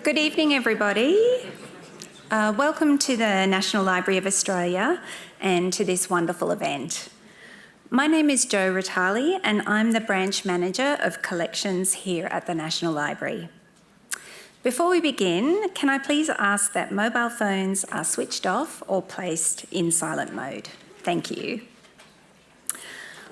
Good evening, everybody. Welcome to the National Library of Australia and to this wonderful event. My name is Jo Ritali and I'm the Branch Manager of Collections here at the National Library. Before we begin, can I please ask that mobile phones are switched off or placed in silent mode? Thank you.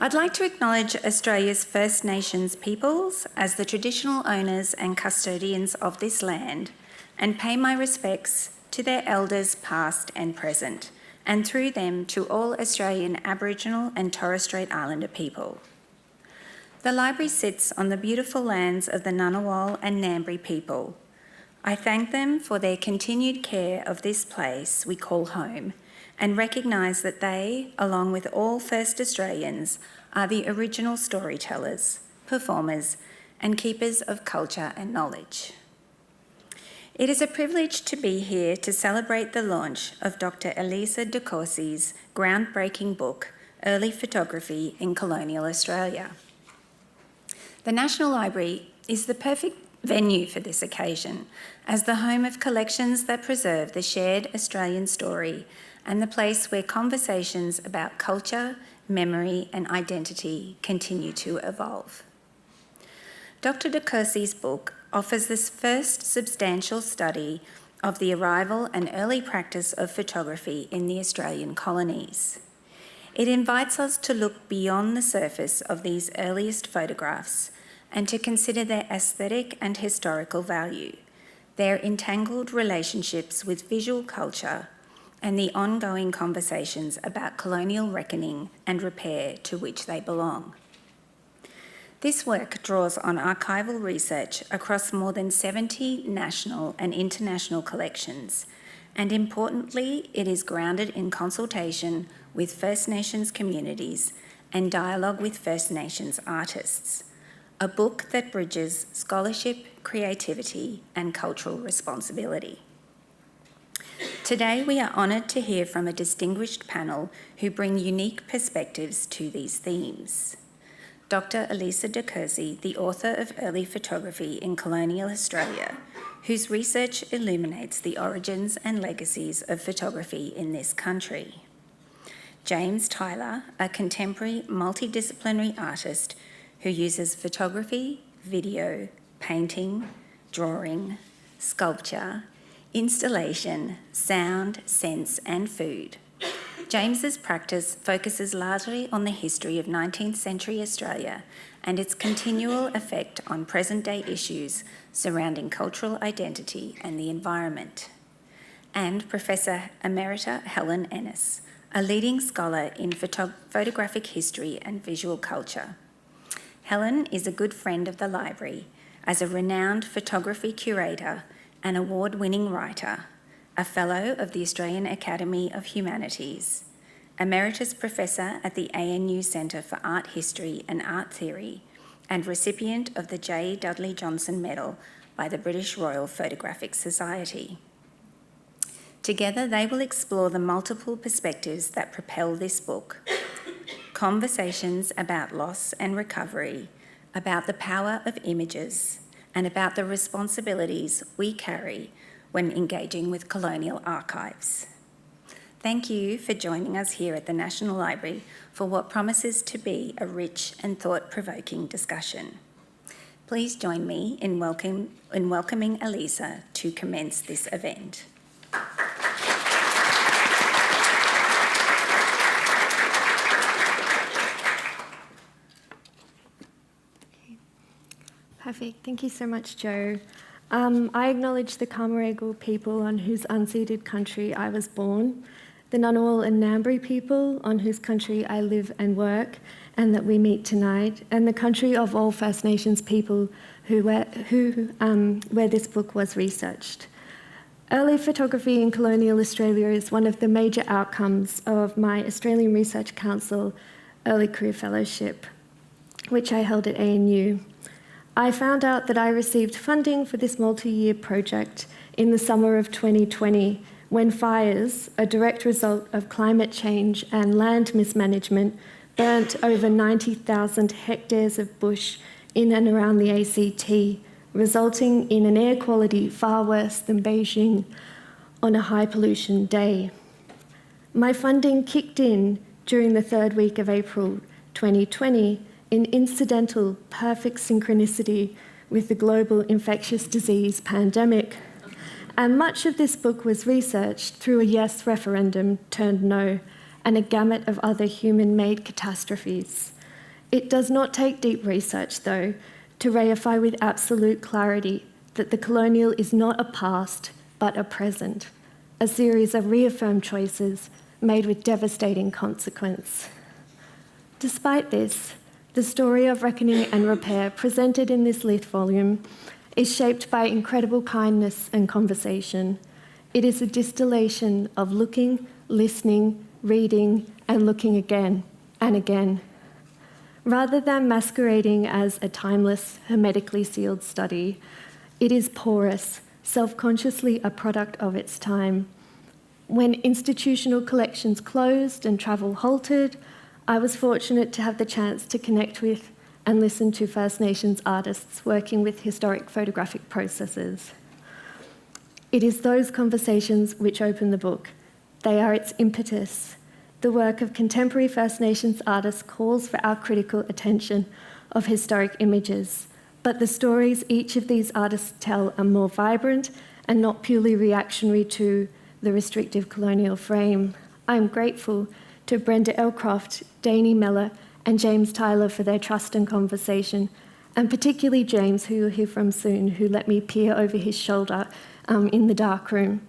I'd like to acknowledge Australia's First Nations peoples as the traditional owners and custodians of this land and pay my respects to their elders past and present, and through them to all Australian Aboriginal and Torres Strait Islander people. The library sits on the beautiful lands of the Ngunnawal and Ngambri people. I thank them for their continued care of this place we call home, and recognise that they, along with all First Australians, are the original storytellers, performers, and keepers of culture and knowledge. It is a privilege to be here to celebrate the launch of Dr. Elisa DeCourcy's groundbreaking book, Early Photography in Colonial Australia. The National Library is the perfect venue for this occasion, as the home of collections that preserve the shared Australian story and the place where conversations about culture, memory and identity continue to evolve. Dr. DeCourcy's book offers this first substantial study of the arrival and early practice of photography in the Australian colonies. It invites us to look beyond the surface of these earliest photographs and to consider their aesthetic and historical value, their entangled relationships with visual culture, and the ongoing conversations about colonial reckoning and repair to which they belong. This work draws on archival research across more than 70 national and international collections, and importantly, it is grounded in consultation with First Nations communities and dialogue with First Nations artists, a book that bridges scholarship, creativity, and cultural responsibility. Today, we are honoured to hear from a distinguished panel who bring unique perspectives to these themes. Dr. Elisa DeCourcy, the author of Early Photography in Colonial Australia, whose research illuminates the origins and legacies of photography in this country. James Tyler, a contemporary multidisciplinary artist who uses photography, video, painting, drawing, sculpture, installation, sound, sense and food. James's practice focuses largely on the history of 19th century Australia and its continual effect on present-day issues surrounding cultural identity and the environment. And Professor Emerita Helen Ennis, a leading scholar in photographic history and visual culture. Helen is a good friend of the library as a renowned photography curator, an award-winning writer, a Fellow of the Australian Academy of Humanities, Emeritus Professor at the ANU Centre for Art History and Art Theory, and recipient of the J. Dudley Johnson Medal by the British Royal Photographic Society. Together, they will explore the multiple perspectives that propel this book, conversations about loss and recovery, about the power of images, and about the responsibilities we carry when engaging with colonial archives. Thank you for joining us here at the National Library for what promises to be a rich and thought-provoking discussion. Please join me in welcoming Elisa to commence this event. Perfect. Thank you so much, Jo. I acknowledge the Camaragal people on whose unceded country I was born, the Ngunnawal and Ngambri people on whose country I live and work and that we meet tonight, and the country of all First Nations people where this book was researched. Early photography in colonial Australia is one of the major outcomes of my Australian Research Council Early Career Fellowship, which I held at ANU. I found out that I received funding for this multi-year project in the summer of 2020 when fires, a direct result of climate change and land mismanagement, burnt over 90,000 hectares of bush in and around the ACT, resulting in an air quality far worse than Beijing on a high pollution day. My funding kicked in during the third week of April 2020 in incidental perfect synchronicity with the global infectious disease pandemic. And much of this book was researched through a yes referendum turned no and a gamut of other human-made catastrophes. It does not take deep research, though, to reify with absolute clarity that the colonial is not a past, but a present, a series of reaffirmed choices made with devastating consequence. Despite this, the story of reckoning and repair presented in this lith volume is shaped by incredible kindness and conversation. It is a distillation of looking, listening, reading, and looking again and again. Rather than masquerading as a timeless, hermetically sealed study, it is porous, self-consciously a product of its time. When institutional collections closed and travel halted, I was fortunate to have the chance to connect with and listen to First Nations artists working with historic photographic processes. It is those conversations which open the book. They are its impetus. The work of contemporary First Nations artists calls for our critical attention of historic images, but the stories each of these artists tell are more vibrant and not purely reactionary to the restrictive colonial frame. I am grateful to Brenda Croft, Danny Mellor, and James Tyler for their trust and conversation, and particularly James, who you'll hear from soon, who let me peer over his shoulder in the dark room.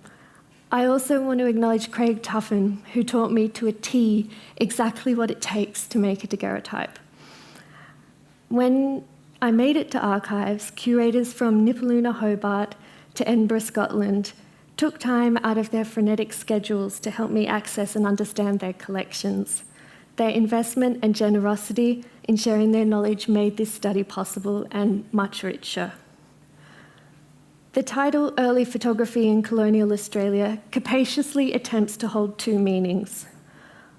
I also want to acknowledge Craig Tuffin, who taught me to a T exactly what it takes to make a daguerreotype. When I made it to archives, curators from Nipaluna, Hobart to Edinburgh, Scotland, took time out of their frenetic schedules to help me access and understand their collections. Their investment and generosity in sharing their knowledge made this study possible and much richer. The title, Early Photography in Colonial Australia, capaciously attempts to hold two meanings.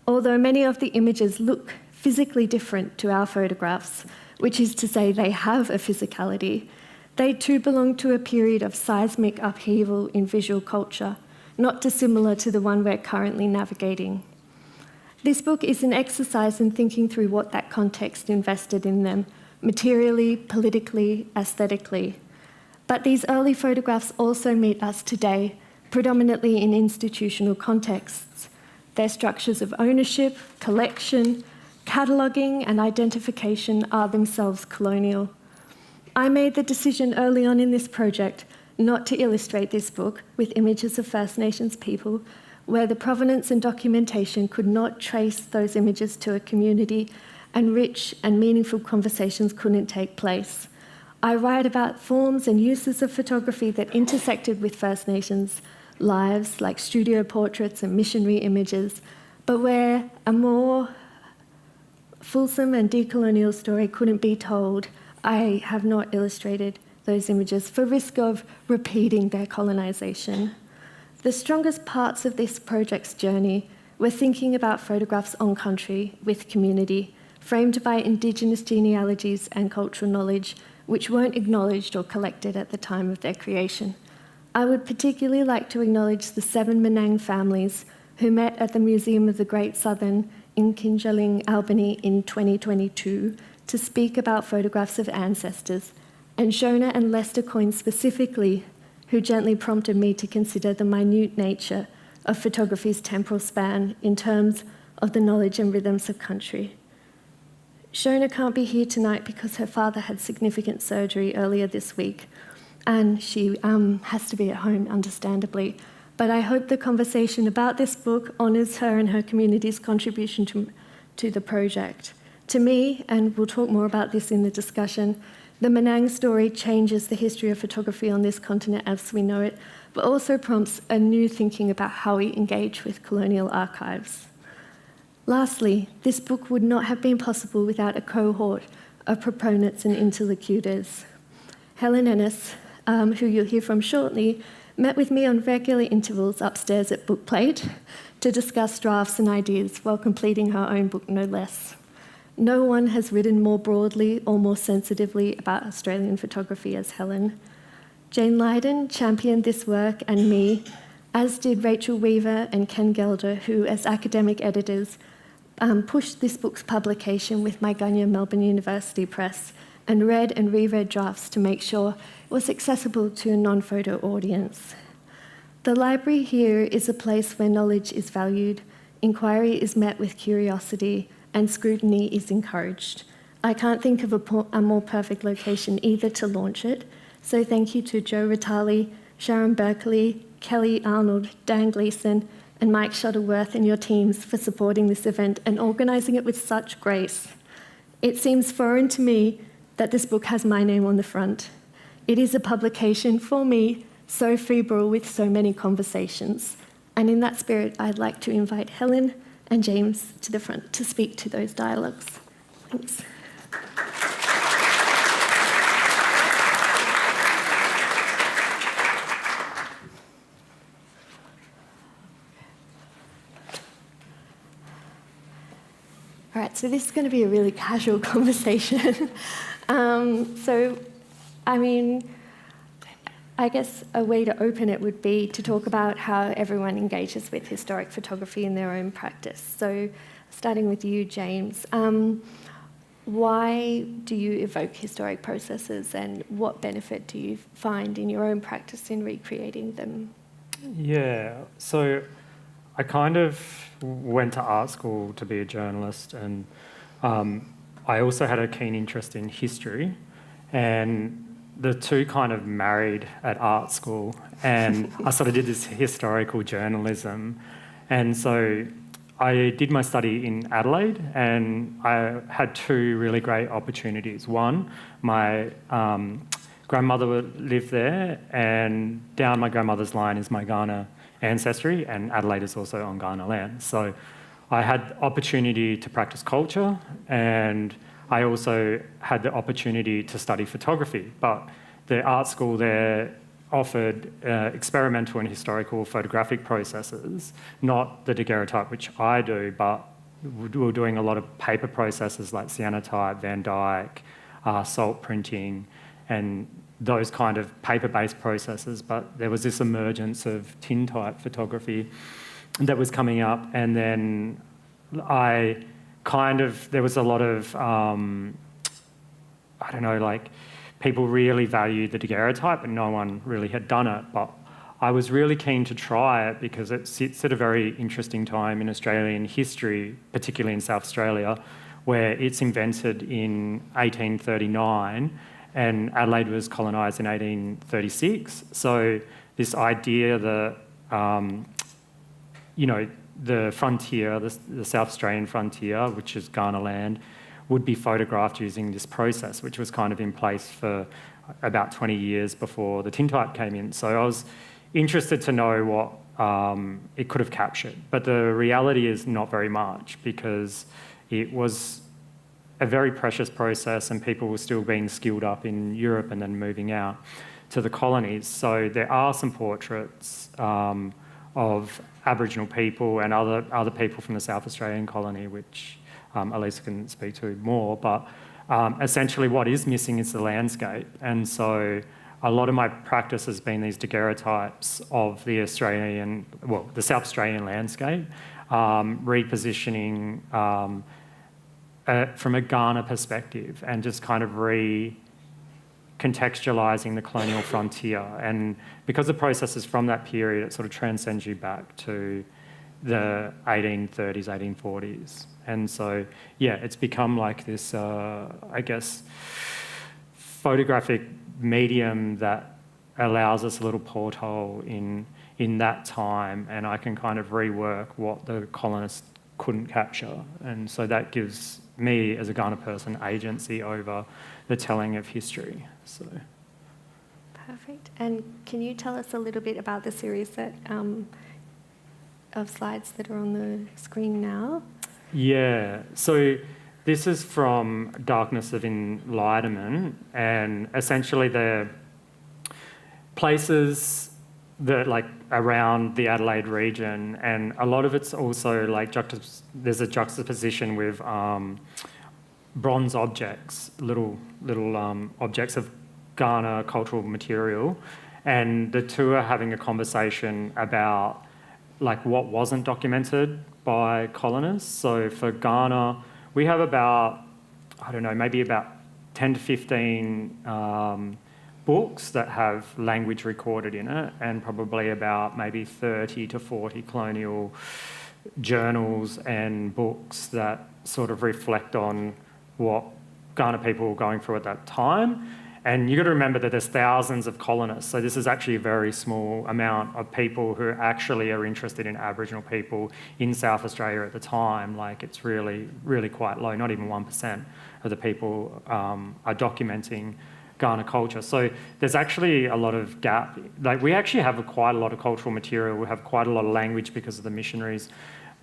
Although many of the images look physically different to our photographs, which is to say they have a physicality, they too belong to a period of seismic upheaval in visual culture, not dissimilar to the one we're currently navigating. This book is an exercise in thinking through what that context invested in them, materially, politically, aesthetically. But these early photographs also meet us today, predominantly in institutional contexts. Their structures of ownership, collection, cataloguing, and identification are themselves colonial. I made the decision early on in this project not to illustrate this book with images of First Nations people where the provenance and documentation could not trace those images to a community and rich and meaningful conversations couldn't take place. I write about forms and uses of photography that intersected with First Nations lives, like studio portraits and missionary images, but where a more fulsome and decolonial story couldn't be told, I have not illustrated those images for risk of repeating their colonisation. The strongest parts of this project's journey were thinking about photographs on country with community, framed by Indigenous genealogies and cultural knowledge which weren't acknowledged or collected at the time of their creation. I would particularly like to acknowledge the 7 Menang families who met at the Museum of the Great Southern in Kinjalling, Albany in 2022 to speak about photographs of ancestors, and Shona and Elisa Coyne specifically, who gently prompted me to consider the minute nature of photography's temporal span in terms of the knowledge and rhythms of country. Shona can't be here tonight because her father had significant surgery earlier this week, and she has to be at home, understandably. But I hope the conversation about this book honours her and her community's contribution to the project. To me, and we'll talk more about this in the discussion, the Menang story changes the history of photography on this continent as we know it, but also prompts a new thinking about how we engage with colonial archives. Lastly, this book would not have been possible without a cohort of proponents and interlocutors. Helen Ennis, who you'll hear from shortly, met with me on regular intervals upstairs at Bookplate to discuss drafts and ideas while completing her own book, no less. No one has written more broadly or more sensitively about Australian photography as Helen. Jane Lydon championed this work and me, as did Rachel Weaver and Ken Gelder, who, as academic editors, pushed this book's publication with Maigunya Melbourne University Press and read and reread drafts to make sure it was accessible to a non-photo audience. The library here is a place where knowledge is valued, inquiry is met with curiosity, and scrutiny is encouraged. I can't think of a more perfect location either to launch it, so thank you to Joe Ritali, Sharon Berkeley, Kelly Arnold, Dan Gleeson, and Mike Shuttleworth and your teams for supporting this event and organising it with such grace. It seems foreign to me that this book has my name on the front. It is a publication, for me, so febrile with so many conversations. And in that spirit, I'd like to invite Helen and James to the front to speak to those dialogues. Thanks. All right, so this is going to be a really casual conversation. I guess a way to open it would be to talk about how everyone engages with historic photography in their own practice. So starting with you, James, why do you evoke historic processes and what benefit do you find in your own practice in recreating them? Yeah, so I kind of went to art school to be a journalist, and I also had a keen interest in history, and the two kind of married at art school, and I sort of did this historical journalism. And so I did my study in Adelaide, and I had two really great opportunities. One, my grandmother lived there, and down my grandmother's line is my Ghana ancestry, and Adelaide is also on Ghana land. So I had opportunity to practice culture, and I also had the opportunity to study photography, but the art school there offered experimental and historical photographic processes, not the daguerreotype, which I do, but we were doing a lot of paper processes like cyanotype, Van Dyke, salt printing, and those kind of paper-based processes, but there was this emergence of tin-type photography that was coming up, and then there was a lot of, people really valued the daguerreotype, and no one really had done it, but I was really keen to try it because it sits at a very interesting time in Australian history, particularly in South Australia, where it's invented in 1839, and Adelaide was colonised in 1836. So this idea that, the frontier, the South Australian frontier, which is Ghana land, would be photographed using this process, which was kind of in place for about 20 years before the tintype came in. So I was interested to know what it could have captured. But the reality is not very much, because it was a very precious process and people were still being skilled up in Europe and then moving out to the colonies. So there are some portraits of Aboriginal people and other people from the South Australian colony, which Elisa can speak to more, but essentially what is missing is the landscape. And so a lot of my practice has been these daguerreotypes of the South Australian landscape, repositioning from a Ghana perspective and just kind of recontextualising the colonial frontier. And because the process is from that period, it sort of transcends you back to the 1830s, 1840s. And so, yeah, it's become like this, photographic medium that allows us a little porthole in that time, and I can kind of rework what the colonists couldn't capture. And so that gives me, as a Ghana person, agency over the telling of history. So. Perfect. And can you tell us a little bit about the series that of slides that are on the screen now? Yeah, so this is from Darkness of Enlightenment, and essentially they're places that around the Adelaide region, and a lot of it's also there's a juxtaposition with bronze objects, little objects of Ghana cultural material, and the two are having a conversation about like what wasn't documented by colonists. So for Ghana, we have about, I don't know, maybe about 10 to 15 books that have language recorded in it, and probably about maybe 30 to 40 colonial journals and books that sort of reflect on what Ghana people were going through at that time. And you've got to remember that there's thousands of colonists, so this is actually a very small amount of people who actually are interested in Aboriginal people in South Australia at the time. Like, it's really, really quite low. Not even 1% of the people are documenting Ghana culture. So there's actually a lot of gap. Like, we actually have quite a lot of cultural material. We have quite a lot of language because of the missionaries,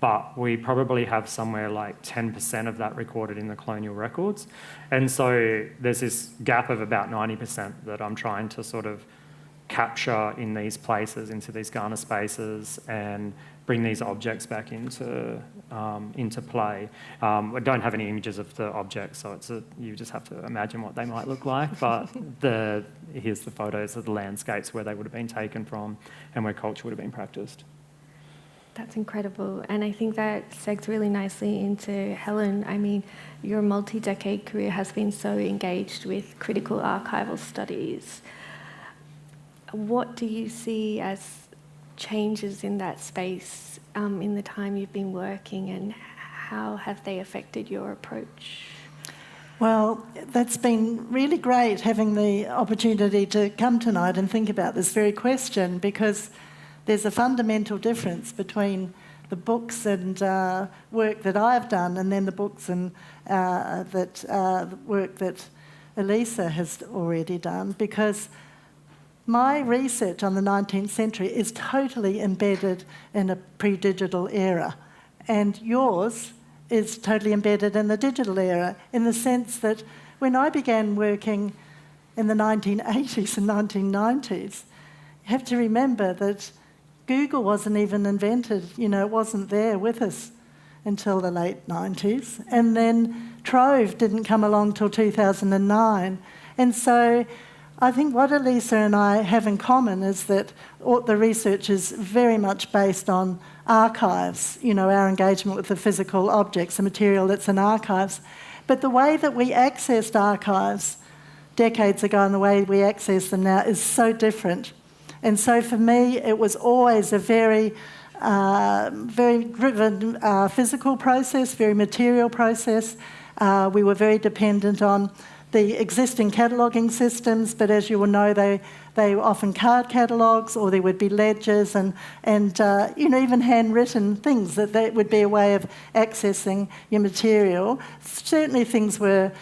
but we probably have somewhere like 10% of that recorded in the colonial records. And so there's this gap of about 90% that I'm trying to sort of capture in these places, into these Ghana spaces, and bring these objects back into play. I don't have any images of the objects, so you just have to imagine what they might look like. But here's the photos of the landscapes where they would have been taken from and where culture would have been practiced. That's incredible. And I think that segs really nicely into Helen. I mean, your multi-decade career has been so engaged with critical archival studies. What do you see as changes in that space in the time you've been working, and how have they affected your approach? Well, that's been really great having the opportunity to come tonight and think about this very question, because there's a fundamental difference between the books and work that I've done, and then the books and work that Elisa has already done, because my research on the 19th century is totally embedded in a pre-digital era, and yours is totally embedded in the digital era, in the sense that when I began working in the 1980s and 1990s, you have to remember that Google wasn't even invented, it wasn't there with us until the late 90s. And then Trove didn't come along till 2009. And so I think what Elisa and I have in common is that the research is very much based on archives, our engagement with the physical objects, the material that's in archives. But the way that we accessed archives decades ago and the way we access them now is so different. And so for me, it was always a very driven physical process, very material process. We were very dependent on the existing cataloguing systems, but as you will know, they were often card catalogues, or there would be ledgers and even handwritten things that would be a way of accessing your material. Certainly things were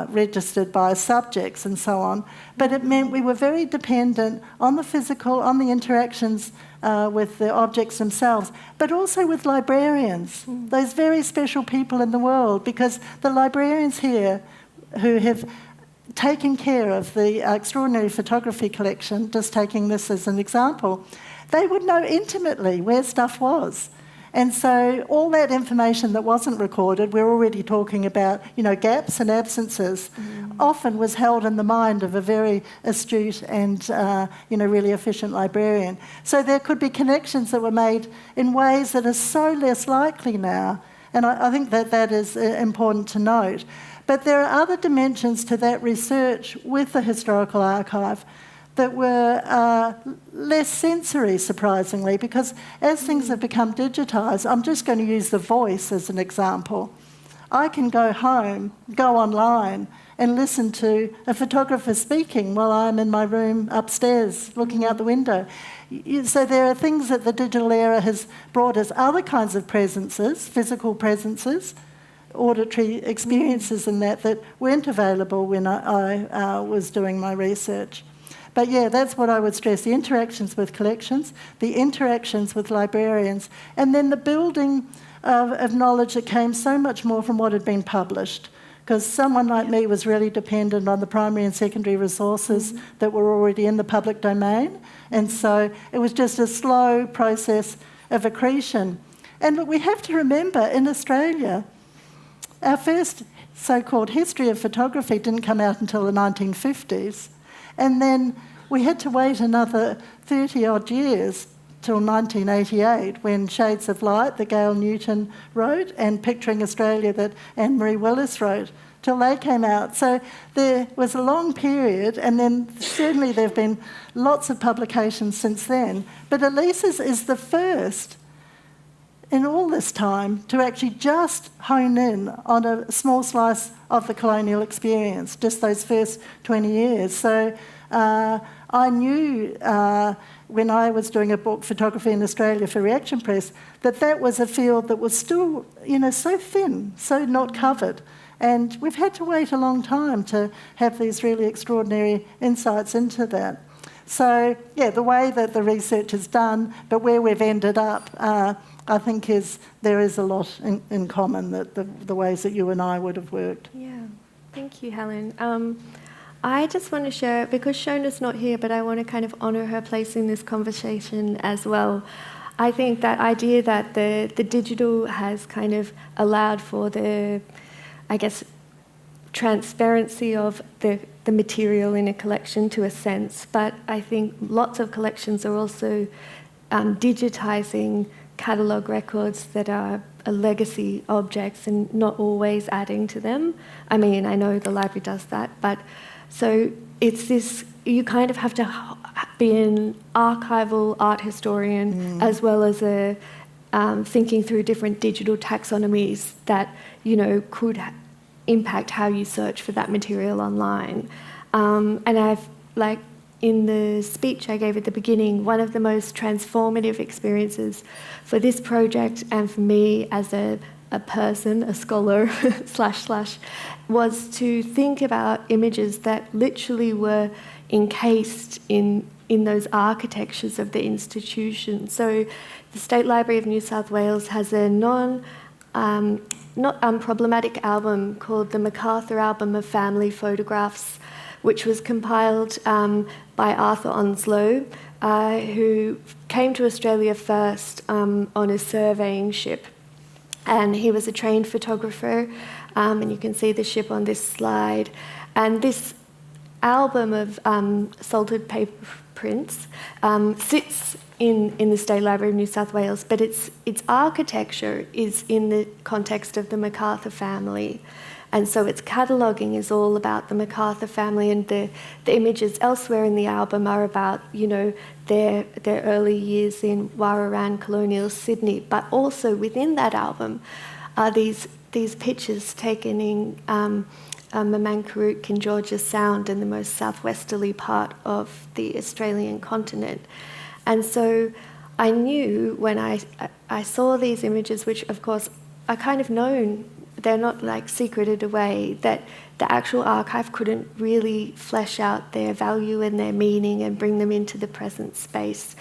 registered by subjects and so on, but it meant we were very dependent on the physical, on the interactions with the objects themselves, but also with librarians, those very special people in the world, because the librarians here who have taken care of the extraordinary photography collection, just taking this as an example, they would know intimately where stuff was. And so all that information that wasn't recorded, we're already talking about, gaps and absences, often was held in the mind of a very astute and, really efficient librarian. So there could be connections that were made in ways that are so less likely now. And I think that is important to note. But there are other dimensions to that research with the historical archive that were less sensory, surprisingly, because as things have become digitised, I'm just going to use the voice as an example. I can go home, go online, and listen to a photographer speaking while I'm in my room upstairs looking out the window. So there are things that the digital era has brought us, other kinds of presences, physical presences, auditory experiences and that weren't available when I was doing my research. But yeah, that's what I would stress, the interactions with collections, the interactions with librarians, and then the building of knowledge that came so much more from what had been published. Because someone like me was really dependent on the primary and secondary resources that were already in the public domain. And so it was just a slow process of accretion. And look, we have to remember, in Australia, our first so-called history of photography didn't come out until the 1950s. And then we had to wait another 30-odd years till 1988 when Shades of Light, that Gail Newton wrote, and Picturing Australia that Anne-Marie Willis wrote, till they came out. So there was a long period, and then certainly there have been lots of publications since then. But Elisa's is the first in all this time to actually just hone in on a small slice of the colonial experience, just those first 20 years. So I knew when I was doing a book, Photography in Australia for Reaction Press, that that was a field that was still, so thin, so not covered. And we've had to wait a long time to have these really extraordinary insights into that. So, yeah, the way that the research is done, but where we've ended up, I think there is a lot in common, that the ways that you and I would have worked. Yeah, thank you, Helen. I just want to share, because Shona's not here, but I want to kind of honour her place in this conversation as well. I think that idea that the digital has kind of allowed for the, I guess, transparency of the material in a collection to a sense, but I think lots of collections are also digitising catalogue records that are legacy objects and not always adding to them. I mean, I know the library does that, but so it's this, you kind of have to be an archival art historian as well as a thinking through different digital taxonomies that, could impact how you search for that material online. And I've, in the speech I gave at the beginning, one of the most transformative experiences for this project and for me as a person, a scholar, / was to think about images that literally were encased in those architectures of the institution. So the State Library of New South Wales has a not unproblematic album called the MacArthur Album of Family Photographs, which was compiled by Arthur Onslow, who came to Australia first on a surveying ship. And he was a trained photographer, and you can see the ship on this slide. And this album of salted paper prints sits in the State Library of New South Wales, but its architecture is in the context of the MacArthur family. And so its cataloguing is all about the MacArthur family, and the images elsewhere in the album are about, their early years in Warraran, colonial Sydney. But also within that album are these pictures taken in Mamankaruk in Georgia Sound, in the most southwesterly part of the Australian continent. And so I knew when I saw these images, which of course are kind of known, they're not secreted away, that the actual archive couldn't really flesh out their value and their meaning and bring them into the present space.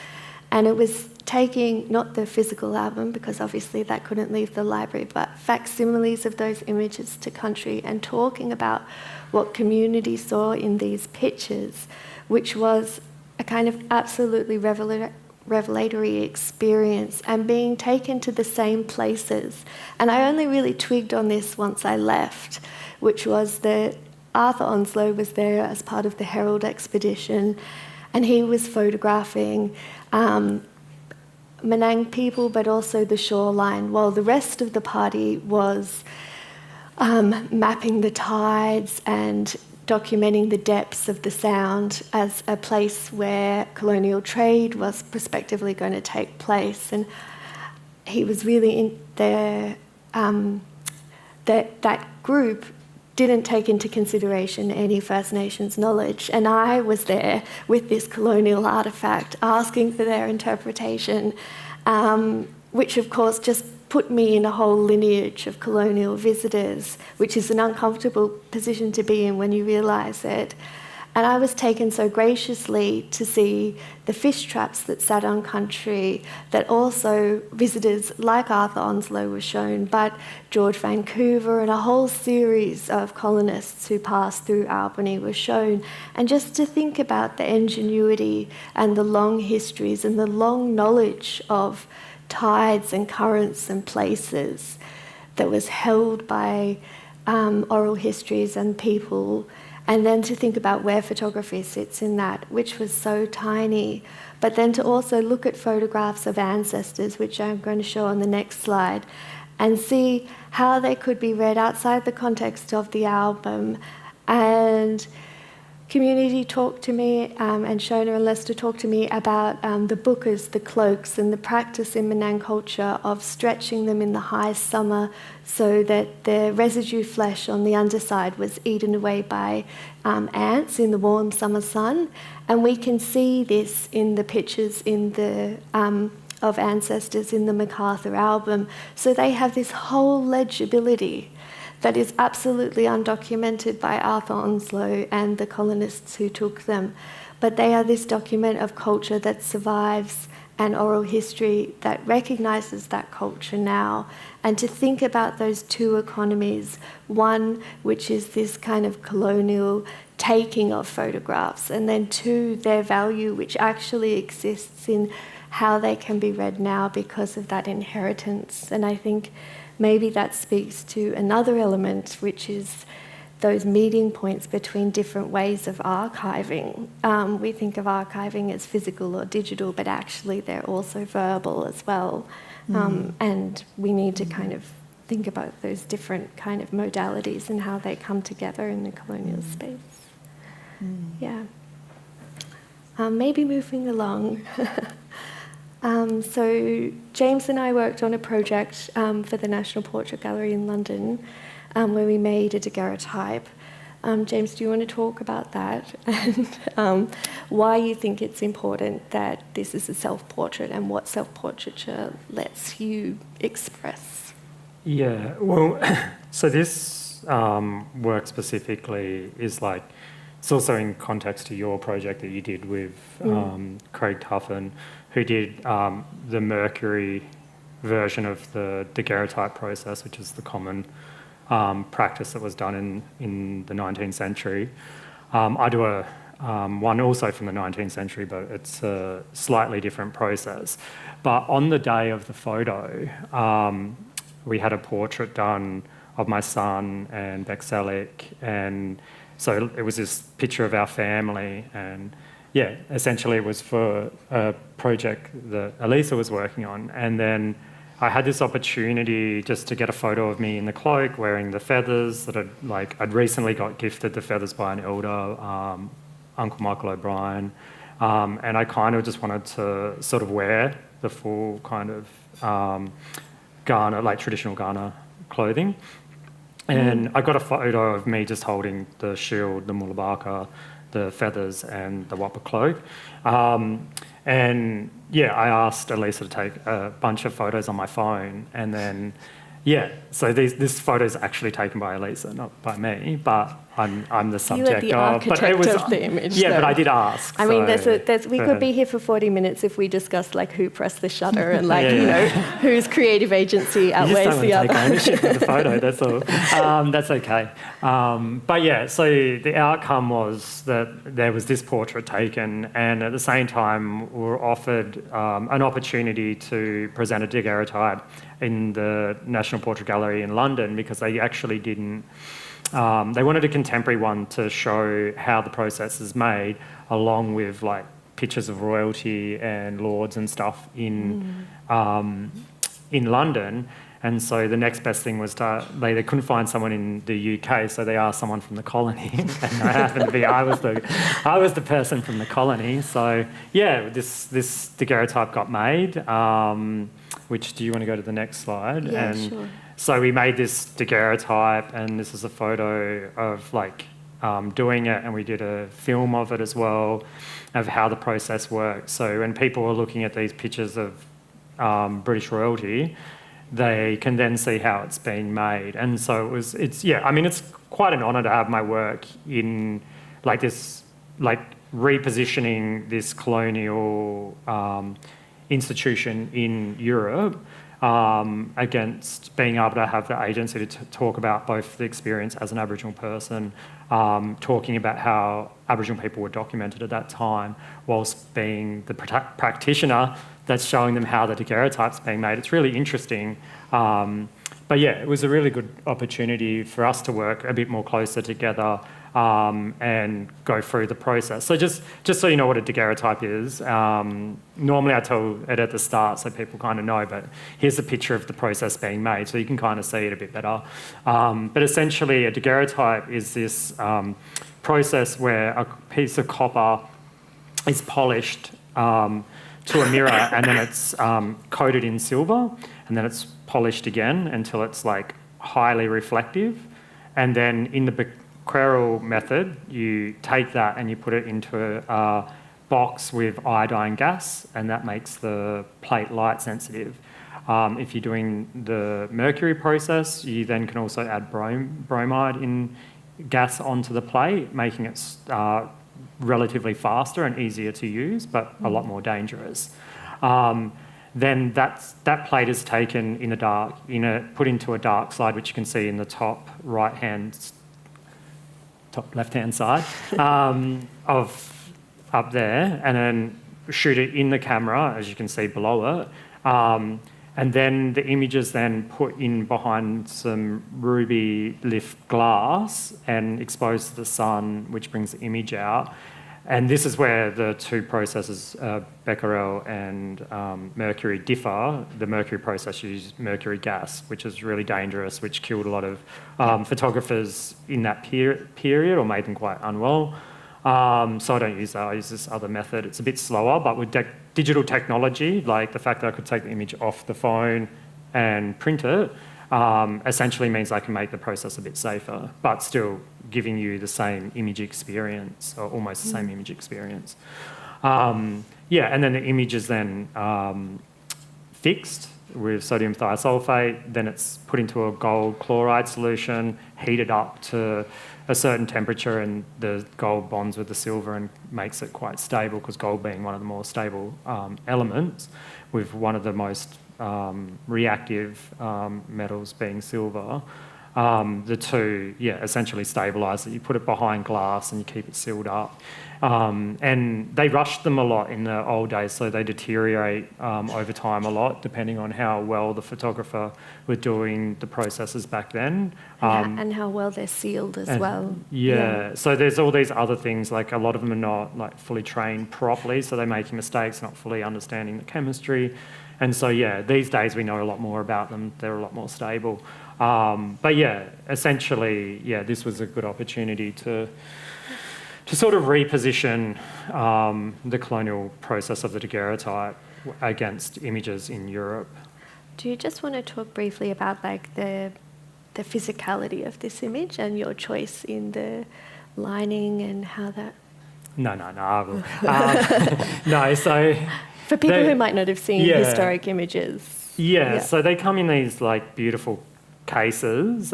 And it was taking not the physical album, because obviously that couldn't leave the library, but facsimiles of those images to country and talking about what community saw in these pictures, which was a kind of absolutely revelatory experience, and being taken to the same places. And I only really twigged on this once I left, which was that Arthur Onslow was there as part of the Herald expedition, and he was photographing Menang people, but also the shoreline, while the rest of the party was mapping the tides and documenting the depths of the Sound as a place where colonial trade was prospectively going to take place. And he was really in there, that group didn't take into consideration any First Nations knowledge. And I was there with this colonial artefact asking for their interpretation, which of course just put me in a whole lineage of colonial visitors, which is an uncomfortable position to be in when you realise it. And I was taken so graciously to see the fish traps that sat on country, that also visitors like Arthur Onslow were shown, but George Vancouver and a whole series of colonists who passed through Albany were shown. And just to think about the ingenuity and the long histories and the long knowledge of tides and currents and places that was held by oral histories and people, and then to think about where photography sits in that, which was so tiny. But then to also look at photographs of ancestors, which I'm going to show on the next slide, and see how they could be read outside the context of the album. And community talked to me, and Shona and Lester talked to me about the bukas, the cloaks, and the practice in Menang culture of stretching them in the high summer so that the residue flesh on the underside was eaten away by ants in the warm summer sun. And we can see this in the pictures in the of ancestors in the MacArthur album. So they have this whole legibility that is absolutely undocumented by Arthur Onslow and the colonists who took them. But they are this document of culture that survives, and oral history that recognises that culture now. And to think about those two economies, one which is this kind of colonial taking of photographs, and then two, their value, which actually exists in how they can be read now because of that inheritance. And I think maybe that speaks to another element, which is those meeting points between different ways of archiving. We think of archiving as physical or digital, but actually they're also verbal as well. And we need to kind of think about those different kind of modalities and how they come together in the colonial space. Yeah. Maybe moving along. So James and I worked on a project for the National Portrait Gallery in London where we made a daguerreotype. James, do you want to talk about that and why you think it's important that this is a self-portrait and what self-portraiture lets you express? Yeah, well, so this work specifically is like, it's also in context to your project that you did with Craig Tuffin, who did the Mercury version of the daguerreotype process, which is the common practice that was done in the 19th century. I do a one also from the 19th century, but it's a slightly different process. But on the day of the photo, we had a portrait done of my son and Bexelic, and so it was this picture of our family, and yeah, essentially it was for a project that Elisa was working on. And then I had this opportunity just to get a photo of me in the cloak wearing the feathers that I'd recently got gifted the feathers by an elder, Uncle Michael O'Brien. And I kind of just wanted to sort of wear the full kind of Ghana, like traditional Ghana clothing. And I got a photo of me just holding the shield, the mulabaka, the feathers and the wappa cloak. And yeah, I asked Elisa to take a bunch of photos on my phone, and then yeah, so this photo is actually taken by Elisa, not by me, but I'm the subject you are the architect of the image. Yeah, though. but I did ask. I mean, so, we could be here for 40 minutes if we discussed like who pressed the shutter and like you know whose creative agency outweighs the other. You just don't want to take ownership of the photo. That's all. That's okay. But yeah, so the outcome was that there was this portrait taken, and at the same time we were offered an opportunity to present a daguerreotype in the National Portrait Gallery in London, because they actually didn't. They wanted a contemporary one to show how the process is made, along with like pictures of royalty and lords and stuff in London. And so the next best thing was they couldn't find someone in the UK, so they asked someone from the colony, and I happened to be I was the person from the colony. So yeah, this daguerreotype got made. Which, do you want to go to the next slide? Yeah, and sure. So we made this daguerreotype, and this is a photo of like doing it, and we did a film of it as well, of how the process works. So when people are looking at these pictures of British royalty, they can then see how it's been made. And so it's quite an honour to have my work in like this, like repositioning this colonial institution in Europe against being able to have the agency to talk about both the experience as an Aboriginal person, talking about how Aboriginal people were documented at that time, whilst being the practitioner that's showing them how the daguerreotype's being made. It's really interesting. But yeah, it was a really good opportunity for us to work a bit more closer together and go through the process. So just so you know what a daguerreotype is, normally I tell it at the start so people kind of know, but here's a picture of the process being made so you can kind of see it a bit better. But essentially a daguerreotype is this process where a piece of copper is polished to a mirror and then it's coated in silver and then it's polished again until it's like highly reflective. And then in the Becquerel method, you take that and you put it into a box with iodine gas, and that makes the plate light sensitive. If you're doing the mercury process, you then can also add bromide in gas onto the plate, making it relatively faster and easier to use, but a lot more dangerous. Then that plate is taken in the dark, put into a dark slide, which you can see in the top left-hand side of up there, and then shoot it in the camera, as you can see below it. And then the image is then put in behind some ruby lift glass and exposed to the sun, which brings the image out. And this is where the two processes, Becquerel and mercury, differ. The mercury process used mercury gas, which is really dangerous, which killed a lot of photographers in that period or made them quite unwell. So I don't use that. I use this other method. It's a bit slower, but with digital technology, like the fact that I could take the image off the phone and print it, essentially means I can make the process a bit safer, but still giving you the same image experience, or almost the same image experience. And then the image is then fixed with sodium thiosulfate, then it's put into a gold chloride solution, heated up to a certain temperature, and the gold bonds with the silver and makes it quite stable, because gold being one of the more stable elements, with one of the most reactive metals being silver. The two, essentially stabilise it. You put it behind glass and you keep it sealed up. And they rushed them a lot in the old days, so they deteriorate over time a lot, depending on how well the photographer were doing the processes back then. And how well they're sealed as well. So there's all these other things, like a lot of them are not like fully trained properly, so they're making mistakes, not fully understanding the chemistry. And so, these days we know a lot more about them. They're a lot more stable. But essentially, this was a good opportunity to sort of reposition the colonial process of the daguerreotype against images in Europe. Do you just want to talk briefly about like the physicality of this image and your choice in the lining and how that... No, I will. No, so... For people who might not have seen historic images. So they come in these like beautiful cases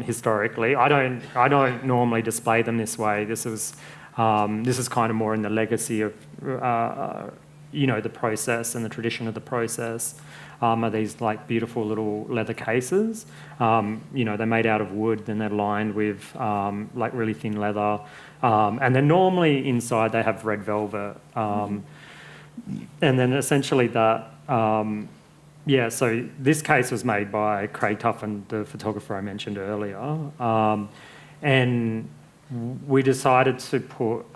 historically. I don't normally display them this way. This is kind of more in the legacy of the process and the tradition of the process. Are these like beautiful little leather cases? They're made out of wood, then they're lined with like really thin leather, and then normally inside they have red velvet. And then essentially that, so this case was made by Craig Tuffin, the photographer I mentioned earlier, and we decided to put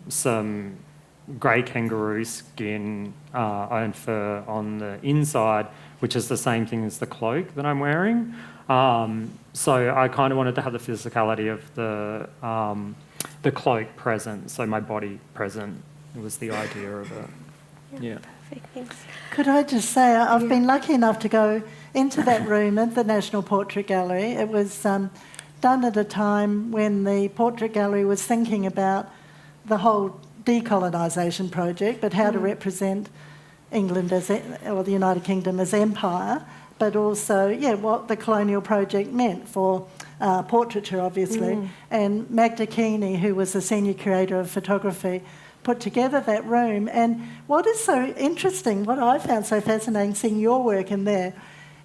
some grey kangaroo skin and fur on the inside, which is the same thing as the cloak that I'm wearing. So I kind of wanted to have the physicality of the cloak present, so my body present. It was the idea of it. Perfect, thanks. Could I just say, I've been lucky enough to go into that room at the National Portrait Gallery. It was done at a time when the Portrait Gallery was thinking about the whole decolonisation project, but how to represent England or the United Kingdom as empire, but also, what the colonial project meant for portraiture, obviously. And Magda Keeney, who was the senior curator of photography, put together that room. And what is so interesting, what I found so fascinating seeing your work in there,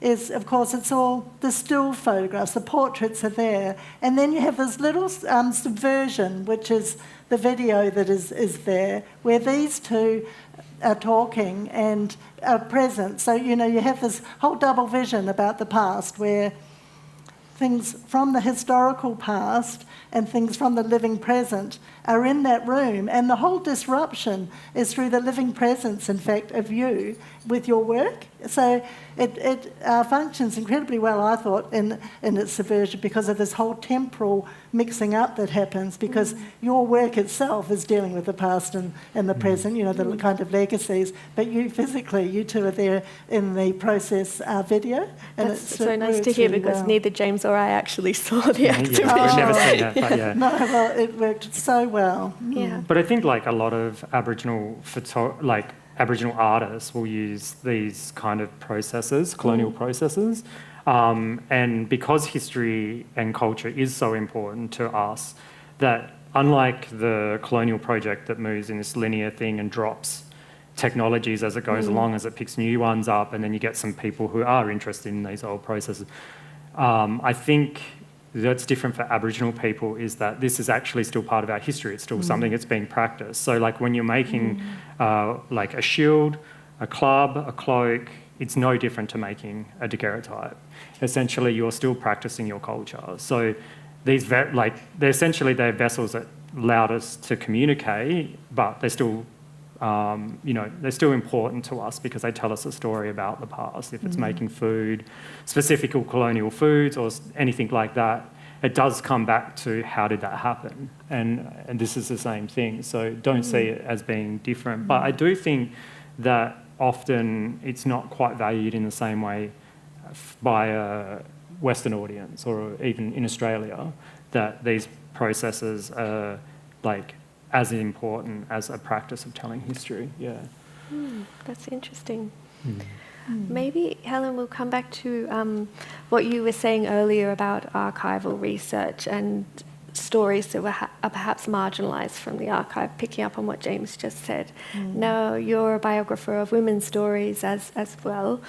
is, of course, it's all the still photographs, the portraits are there, and then you have this little subversion, which is the video that is there, where these two are talking and are present. So, you know, you have this whole double vision about the past where things from the historical past and things from the living present are in that room, and the whole disruption is through the living presence, in fact, of you with your work. So it functions incredibly well, I thought, in its subversion because of this whole temporal mixing up that happens, because your work itself is dealing with the past and the present, you know, the kind of legacies, but you physically, you two are there in the process video. And That's so nice to hear, really because well. neither James or I actually saw the exhibition. I've never seen it, but yeah. No, well, it worked so well. Yeah. But I think like a lot of Aboriginal Aboriginal artists will use these kind of processes, colonial processes, and because history and culture is so important to us, that unlike the colonial project that moves in this linear thing and drops technologies as it goes along, as it picks new ones up, and then you get some people who are interested in these old processes. I think that's different for Aboriginal people, is that this is actually still part of our history. It's still something that's being practiced. So like when you're making like a shield, a club, a cloak, it's no different to making a daguerreotype. Essentially, you're still practicing your culture. So these they're essentially they're vessels that allowed us to communicate, but they're still they're still important to us because they tell us a story about the past. If it's making food, specific colonial foods or anything like that, it does come back to how did that happen? And this is the same thing. So don't see it as being different. But I do think that often it's not quite valued in the same way by a Western audience or even in Australia, that these processes are like as important as a practice of telling history, yeah. That's interesting. Maybe, Helen, we'll come back to what you were saying earlier about archival research and stories that are perhaps marginalised from the archive, picking up on what James just said. Now, you're a biographer of women's stories as well.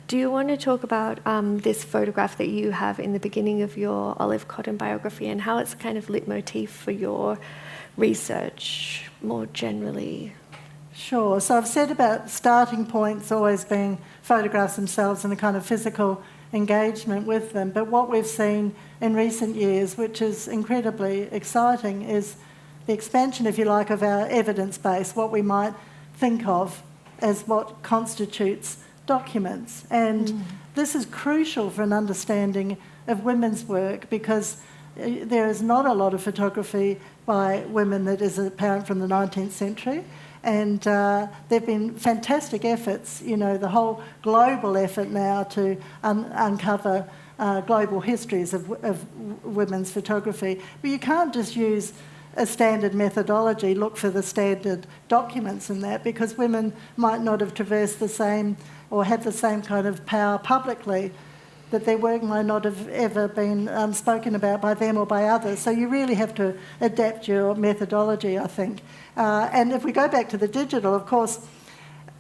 Do you want to talk about this photograph that you have in the beginning of your Olive Cotton biography and how it's a kind of leitmotif for your research more generally? Sure. So I've said about starting points always being photographs themselves and a kind of physical engagement with them. But what we've seen in recent years, which is incredibly exciting, is the expansion, if you like, of our evidence base, what we might think of as what constitutes documents. And this is crucial for an understanding of women's work, because there is not a lot of photography by women that is apparent from the 19th century. And there have been fantastic efforts, you know, the whole global effort now to uncover global histories of women's photography. But you can't just use a standard methodology, look for the standard documents in that, because women might not have traversed the same or had the same kind of power publicly, that their work might not have ever been spoken about by them or by others. So you really have to adapt your methodology, I think. And if we go back to the digital, of course,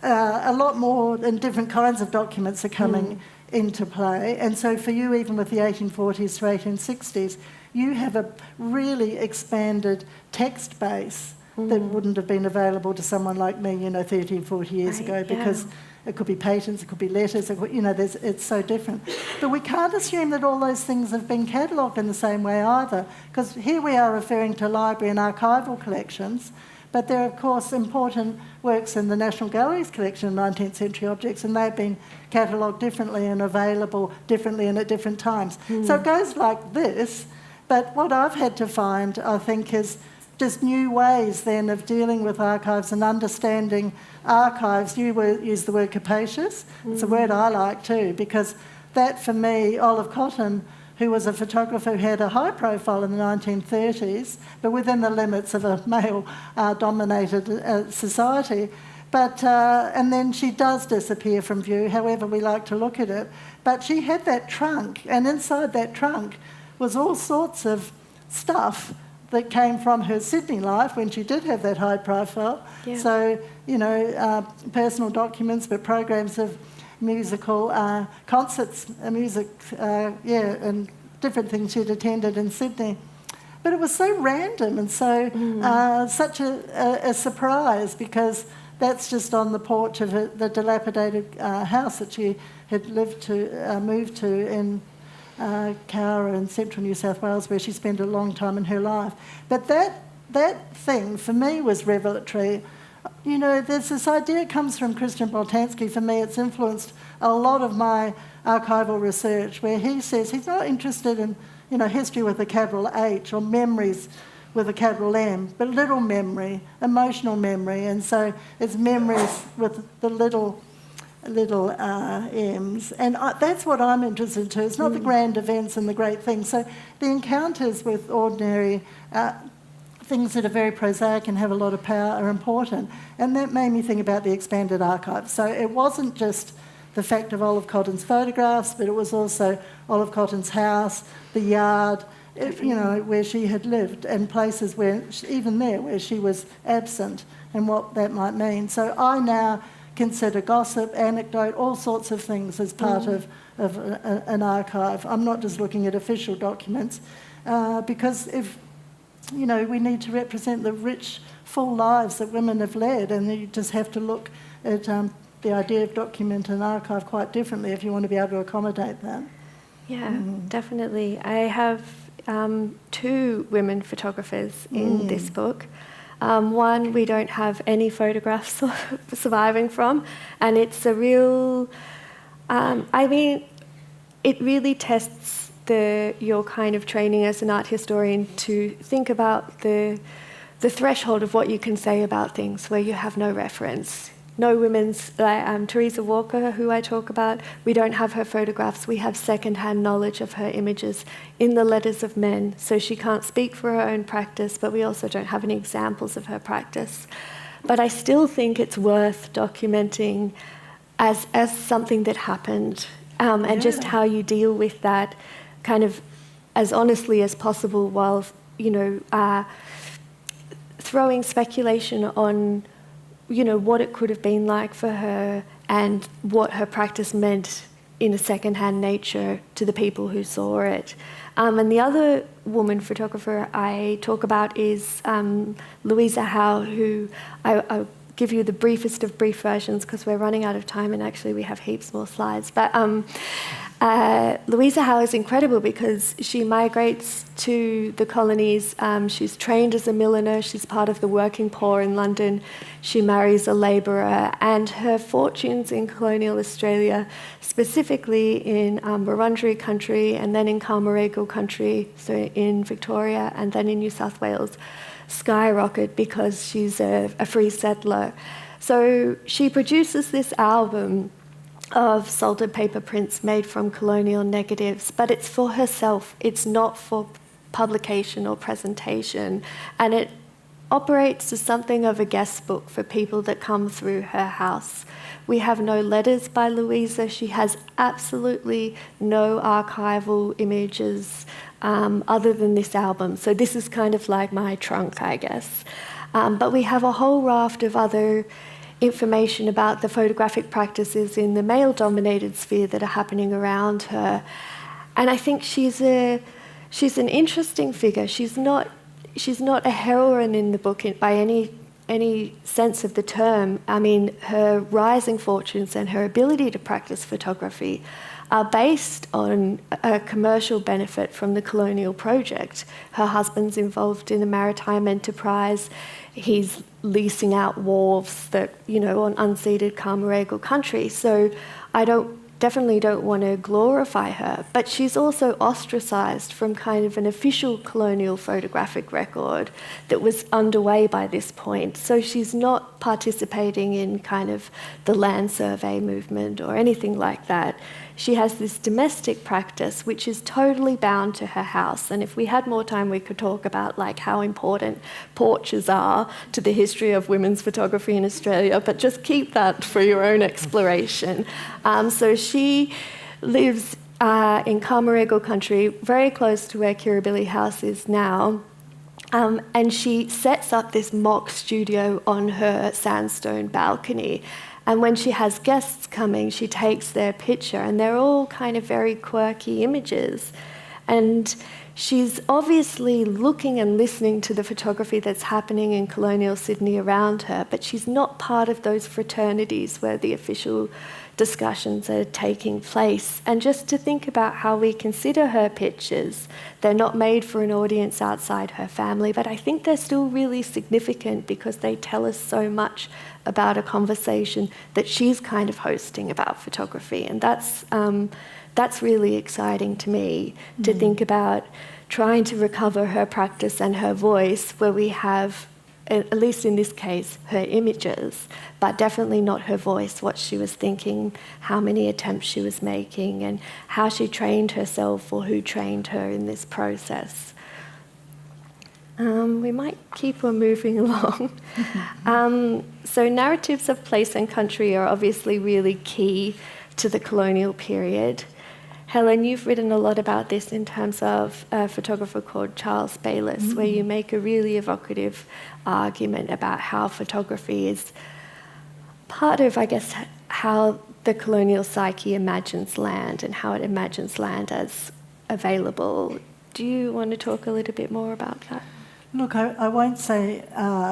a lot more and different kinds of documents are coming into play. And so for you, even with the 1840s to 1860s, you have a really expanded text base that wouldn't have been available to someone like me, you know, 30 and 40 years ago, because it could be patents, it could be letters, you know, it's so different. But we can't assume that all those things have been catalogued in the same way either, because here we are referring to library and archival collections, but there are, of course, important works in the National Gallery's collection of 19th century objects, and they've been catalogued differently and available differently and at different times. So it goes like this, but what I've had to find, I think, is just new ways then of dealing with archives and understanding archives. You used the word capacious. It's a word I like too, because that for me, Olive Cotton, who was a photographer who had a high profile in the 1930s, but within the limits of a male-dominated society. But and then she does disappear from view, however we like to look at it. But she had that trunk, and inside that trunk was all sorts of stuff that came from her Sydney life when she did have that high profile. Yeah. So, you know, personal documents, but programs of musical concerts, and different things she'd attended in Sydney. But it was so random and so such a surprise, because that's just on the porch of the dilapidated house that she had moved to in Cowra in central New South Wales, where she spent a long time in her life. But that thing for me was revelatory. You know, there's this idea, it comes from Christian Boltanski. For me, it's influenced a lot of my archival research, where he says he's not interested in, you know, history with a capital H or memories with a capital M, but little memory, emotional memory. And so it's memories with the little M's. And that's what I'm interested in too. It's not the grand events and the great things. So the encounters with ordinary things that are very prosaic and have a lot of power are important. And that made me think about the expanded archive. So it wasn't just the fact of Olive Cotton's photographs, but it was also Olive Cotton's house, the yard, you know, where she had lived, and places where, even there, where she was absent, and what that might mean. So I now consider gossip, anecdote, all sorts of things as part of an archive. I'm not just looking at official documents, because if, you know, we need to represent the rich, full lives that women have led, and you just have to look at the idea of document and archive quite differently if you want to be able to accommodate that. Yeah, definitely. I have 2 women photographers in this book. One we don't have any photographs surviving from, and it's a real, I mean, it really tests your kind of training as an art historian to think about the threshold of what you can say about things where you have no reference. No women's, like Teresa Walker, who I talk about, we don't have her photographs. We have second-hand knowledge of her images in the letters of men. So she can't speak for her own practice, but we also don't have any examples of her practice. But I still think it's worth documenting as something that happened, and just how you deal with that kind of as honestly as possible, while, you know, throwing speculation on, you know, what it could have been like for her and what her practice meant in a second-hand nature to the people who saw it. And the other woman photographer I talk about is Louisa Howe, who I'll give you the briefest of brief versions because we're running out of time, and actually we have heaps more slides. But Louisa Howe is incredible because she migrates to the colonies. She's trained as a milliner. She's part of the working poor in London. She marries a labourer, and her fortunes in colonial Australia, specifically in Wurundjeri country and then in Camaragal country, so in Victoria and then in New South Wales, skyrocket because she's a free settler. So she produces this album of salted paper prints made from colonial negatives, but it's for herself. It's not for publication or presentation, and it operates as something of a guest book for people that come through her house. We have no letters by Louisa. She has absolutely no archival images other than this album. So this is kind of like my trunk, I guess. But we have a whole raft of other information about the photographic practices in the male-dominated sphere that are happening around her. And I think she's an interesting figure. She's not a heroine in the book by any sense of the term. I mean, her rising fortunes and her ability to practice photography are based on a commercial benefit from the colonial project. Her husband's involved in a maritime enterprise. He's leasing out wharves that, you know, on unceded Camaragal country. So I definitely don't want to glorify her, but she's also ostracised from kind of an official colonial photographic record that was underway by this point. So she's not participating in kind of the land survey movement or anything like that. She has this domestic practice which is totally bound to her house. And if we had more time, we could talk about like how important porches are to the history of women's photography in Australia, but just keep that for your own exploration. So she lives in Camaragal country, very close to where Kirribilli House is now. And she sets up this mock studio on her sandstone balcony. And when she has guests coming, she takes their picture, and they're all kind of very quirky images. And she's obviously looking and listening to the photography that's happening in colonial Sydney around her, but she's not part of those fraternities where the official discussions are taking place. And just to think about how we consider her pictures, they're not made for an audience outside her family, but I think they're still really significant because they tell us so much about a conversation that she's kind of hosting about photography. And that's really exciting to me, to think about trying to recover her practice and her voice where we have, at least in this case, her images, but definitely not her voice, what she was thinking, how many attempts she was making, and how she trained herself or who trained her in this process. We might keep on moving along. So narratives of place and country are obviously really key to the colonial period. Helen, you've written a lot about this in terms of a photographer called Charles Bayliss, where you make a really evocative argument about how photography is part of, I guess, how the colonial psyche imagines land and how it imagines land as available. Do you want to talk a little bit more about that? Look, I won't say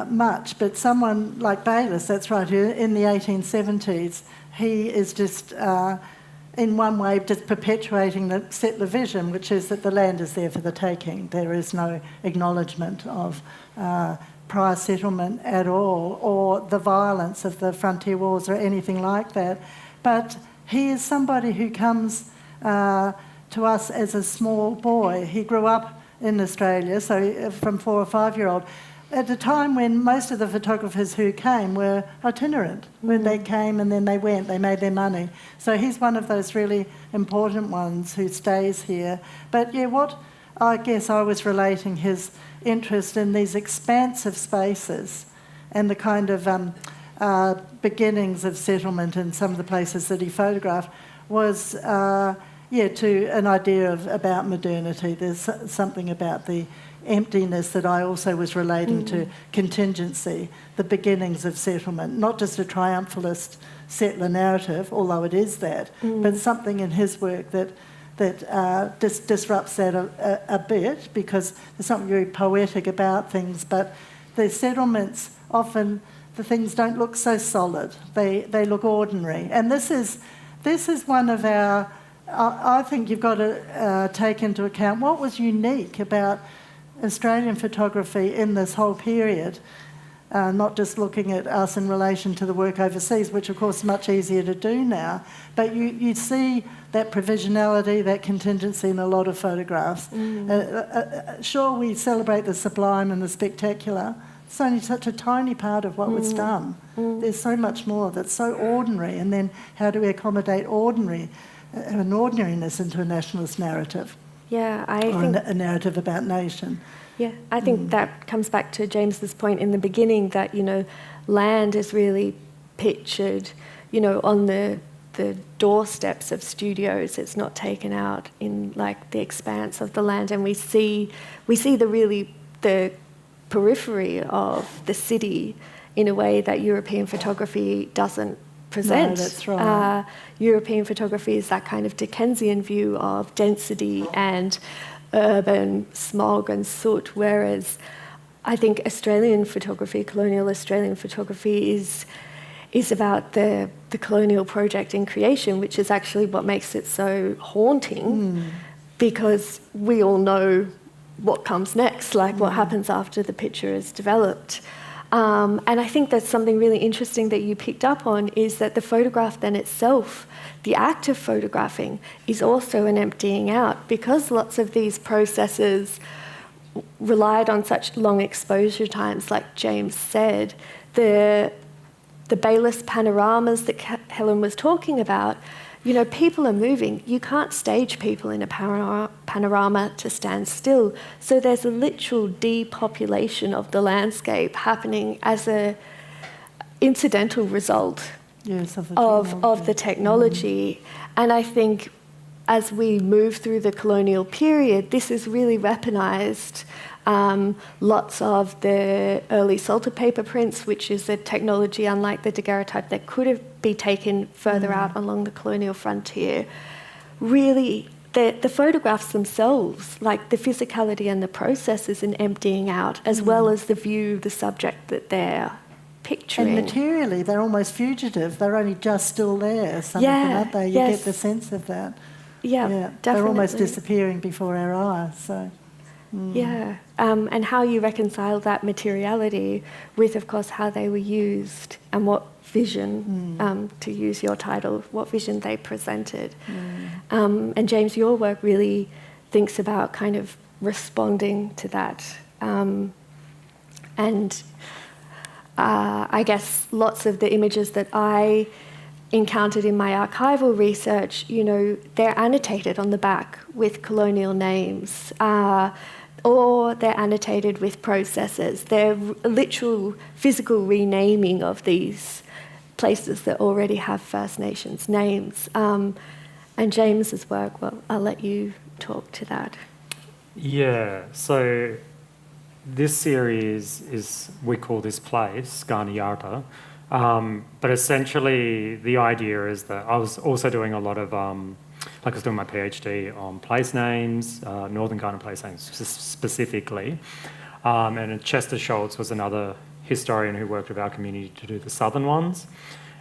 much, but someone like Bayliss, that's right, who in the 1870s, he is just, in one way, just perpetuating the settler vision, which is that the land is there for the taking. There is no acknowledgement of prior settlement at all, or the violence of the frontier wars or anything like that. But he is somebody who comes to us as a small boy. He grew up in Australia, so from 4 or 5-year-old, at a time when most of the photographers who came were itinerant, when they came and then they went, they made their money. So he's one of those really important ones who stays here. But yeah, what I guess I was relating his interest in these expansive spaces and the kind of beginnings of settlement in some of the places that he photographed was to an idea about modernity. There's something about the emptiness that I also was relating to contingency, the beginnings of settlement, not just a triumphalist settler narrative, although it is that, but something in his work that disrupts that a bit, because there's something very poetic about things, but the settlements often, the things don't look so solid. They look ordinary. And this is one of our, I think you've got to take into account what was unique about Australian photography in this whole period, not just looking at us in relation to the work overseas, which of course is much easier to do now, but you see that provisionality, that contingency in a lot of photographs. Sure, we celebrate the sublime and the spectacular. It's only such a tiny part of what was done. There's so much more that's so ordinary, and then how do we accommodate an ordinariness into a nationalist narrative? Yeah, I think a narrative about nation. Yeah, I think that comes back to James's point in the beginning that, land is really pictured, on the doorsteps of studios. It's not taken out in like the expanse of the land, and we see the periphery of the city in a way that European photography doesn't present. No, that's right. European photography is that kind of Dickensian view of density and urban smog and soot, whereas I think Australian photography, colonial Australian photography, is about the colonial project in creation, which is actually what makes it so haunting, because we all know what comes next, like what happens after the picture is developed. And I think that's something really interesting that you picked up on, is that the photograph then itself, the act of photographing, is also an emptying out, because lots of these processes relied on such long exposure times, like James said. The Bayliss panoramas that Helen was talking about, people are moving. You can't stage people in a panorama to stand still. So there's a literal depopulation of the landscape happening as a incidental result of the technology. And I think as we move through the colonial period, this is really weaponised. Lots of the early salted paper prints, which is a technology unlike the daguerreotype that could have been taken further out along the colonial frontier, really the photographs themselves, like the physicality and the processes in emptying out, as well as the view of the subject that they're picturing. And materially, they're almost fugitive. They're only just still there, some of them, aren't they? You get the sense of that. Yeah, Definitely. They're almost disappearing before our eyes. So. Yeah, and how you reconcile that materiality with, of course, how they were used and what vision, to use your title, what vision they presented. And James, your work really thinks about kind of responding to that. And I guess lots of the images that I encountered in my archival research, they're annotated on the back with colonial names, or they're annotated with processes. They're literal physical renaming of these places that already have First Nations names. And James's work, well, I'll let you talk to that. Yeah, so this series is, we call this place Garneyarta. But essentially, the idea is that I was also doing a lot of, I was doing my PhD on place names, Northern Ghana place names specifically. And Chester Schultz was another historian who worked with our community to do the southern ones.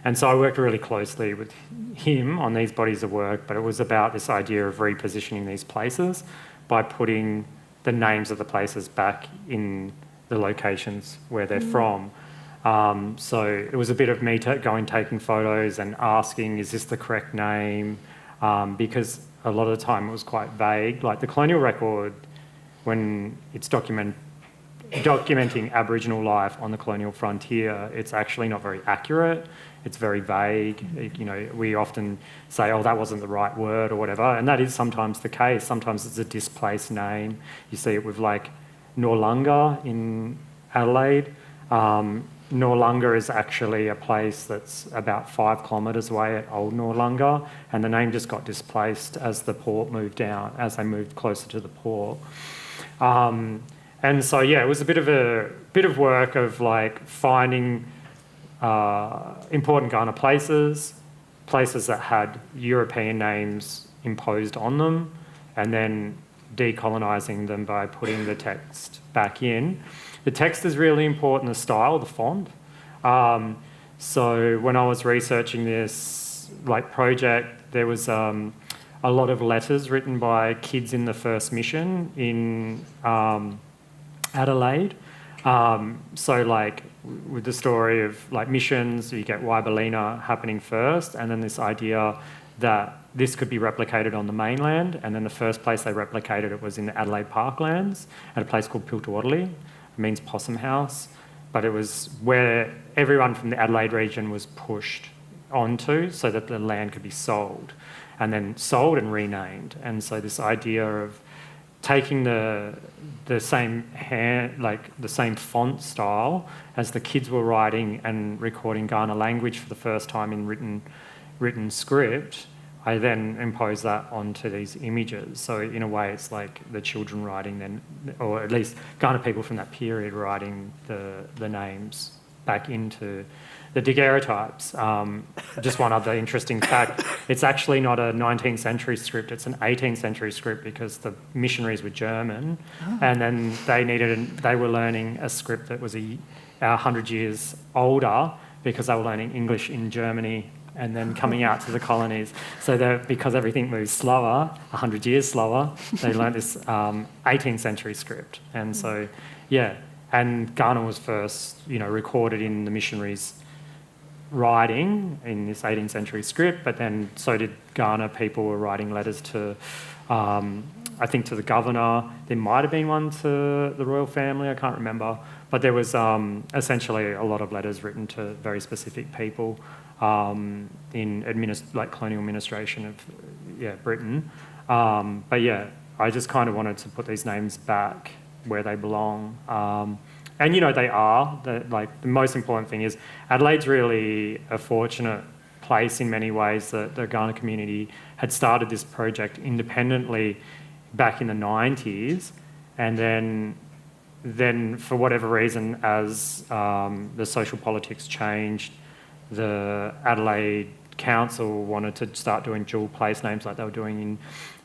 And so I worked really closely with him on these bodies of work, but it was about this idea of repositioning these places by putting the names of the places back in the locations where they're from. So it was a bit of me taking photos and asking, is this the correct name? Because a lot of the time it was quite vague. Like the colonial record, when it's documenting Aboriginal life on the colonial frontier, it's actually not very accurate. It's very vague. We often say, oh, that wasn't the right word or whatever, and that is sometimes the case. Sometimes it's a displaced name. You see it with like Norlunga in Adelaide. Norlunga is actually a place that's about 5 kilometres away at Old Norlunga, and the name just got displaced as the port moved down, as they moved closer to the port. And so, yeah, it was a bit of work of like finding important Ghana places that had European names imposed on them, and then decolonising them by putting the text back in. The text is really important, the style, the font. So when I was researching this project, there was a lot of letters written by kids in the First Mission in Adelaide. So with the story of missions, you get Waibalina happening first, and then this idea that this could be replicated on the mainland, and then the first place they replicated it was in the Adelaide Parklands at a place called Piltuwaterley. It means possum house, but it was where everyone from the Adelaide region was pushed onto so that the land could be sold, and then sold and renamed. And so this idea of taking the same the same font style as the kids were writing and recording Ghana language for the first time in written script, I then impose that onto these images. So in a way, it's like the children writing then, or at least Ghana people from that period writing the names back into the daguerreotypes. Just one other interesting fact, it's actually not a 19th century script, it's an 18th century script because the missionaries were German, and then they were learning a script that was 100 years older because they were learning English in Germany and then coming out to the colonies. So because everything moves slower, 100 years slower, they learned this 18th century script. And so, yeah, and Ghana was first, recorded in the missionaries' writing in this 18th century script, but then so did Ghana. People were writing letters to, I think, to the governor. There might have been one to the royal family, I can't remember. But there was essentially a lot of letters written to very specific people in colonial administration of Britain. But yeah, I just kind of wanted to put these names back where they belong. And they are. The most important thing is Adelaide's really a fortunate place in many ways that the Ghana community had started this project independently back in the 90s, and then for whatever reason, as the social politics changed, the Adelaide council wanted to start doing dual place names like they were doing in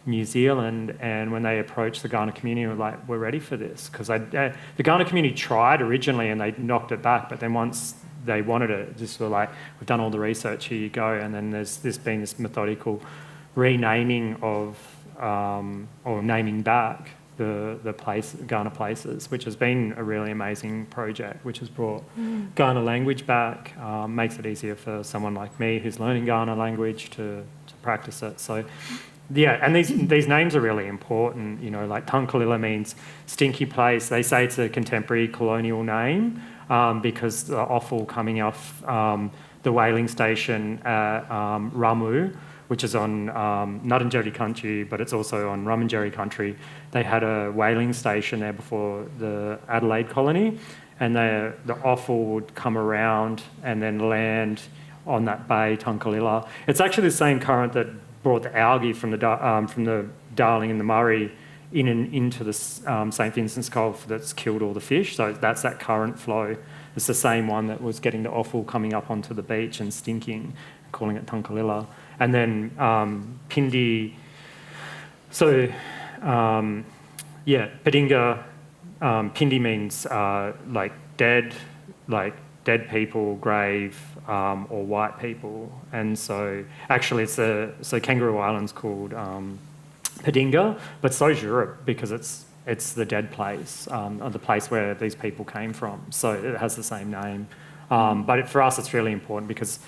New Zealand, and when they approached the Kaurna community, we were like, we're ready for this, because the Kaurna community tried originally and they knocked it back, but then once they wanted it, just were like, we've done all the research, here you go. And then there's been this methodical renaming of or naming back the Kaurna places, which has been a really amazing project, which has brought Kaurna language back, makes it easier for someone like me who's learning Kaurna language to practice it. So yeah, and these names are really important, you know, like Tunkalilla means stinky place. They say it's a contemporary colonial name because the offal coming off the whaling station at Ramu, which is on Ngarrindjeri country, but it's also on Rumanjeri country. They had a whaling station there before the Adelaide colony, and the offal would come around and then land on that bay, Tunkalilla. It's actually the same current that brought the algae from the Darling and the Murray into the St Vincent's Gulf that's killed all the fish. So that's that current flow. It's the same one that was getting the offal coming up onto the beach and stinking, calling it Tunkalilla. And then Pindi, so Padinga, Pindi means like dead people, grave, or white people. And so actually so Kangaroo Island's called Padinga, but so is Europe because it's the dead place, or the place where these people came from. So it has the same name. But for us, it's really important because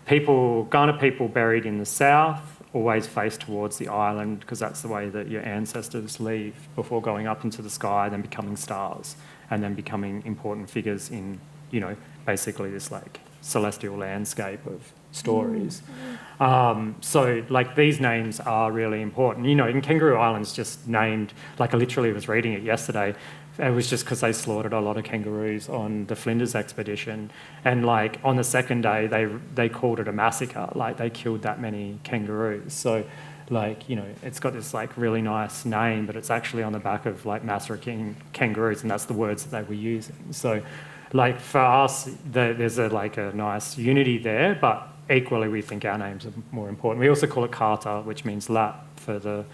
Kaurna people buried in the south always face towards the island because that's the way that your ancestors leave before going up into the sky, then becoming stars, and then becoming important figures in, you know, basically this like celestial landscape of stories. So like these names are really important. You know, in Kangaroo Island's just named, like I literally was reading it yesterday, it was just because they slaughtered a lot of kangaroos on the Flinders expedition. And like on the second day, they called it a massacre, like they killed that many kangaroos. So like, you know, it's got this like really nice name, but it's actually on the back of like massacring kangaroos, and that's the words that they were using. So like for us, there's a nice unity there, but equally we think our names are more important. We also call it Kata, which means lap for the,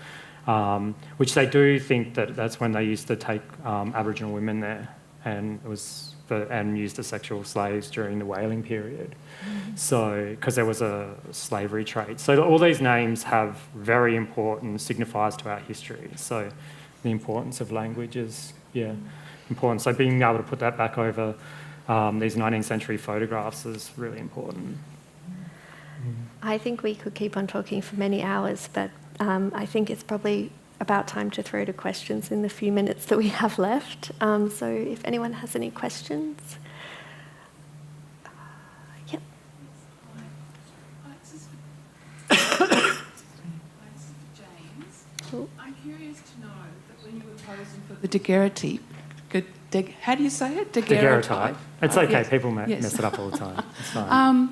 which they do think that's when they used to take Aboriginal women there, and it was and used as sexual slaves during the whaling period. So because there was a slavery trade. So all these names have very important signifiers to our history. So the importance of language is important. So being able to put that back over these 19th century photographs is really important. I think we could keep on talking for many hours, but I think it's probably about time to throw to questions in the few minutes that we have left. So if anyone has any questions. Yep. James, I'm curious to know that when you were posing for the daguerreotype, how do you say it? Daguerreotype. It's okay, yes. people mess Yes. it up all the time. It's fine.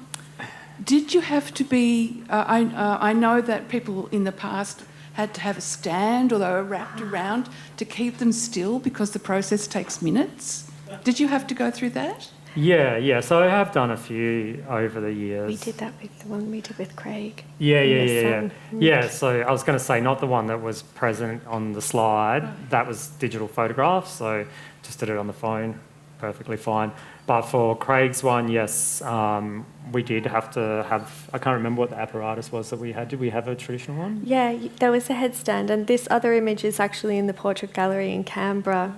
Did you have to be... I know that people in the past had to have a stand, or they were wrapped around to keep them still because the process takes minutes. Did you have to go through that? Yeah. So I have done a few over the years. We did that with the one we did with Craig. Yeah. So I was going to say not the one that was present on the slide. That was digital photographs, so just did it on the phone, perfectly fine. But for Craig's one, yes, we did have to have... I can't remember what the apparatus was that we had. Did we have a traditional one? Yeah, there was a headstand, and this other image is actually in the Portrait Gallery in Canberra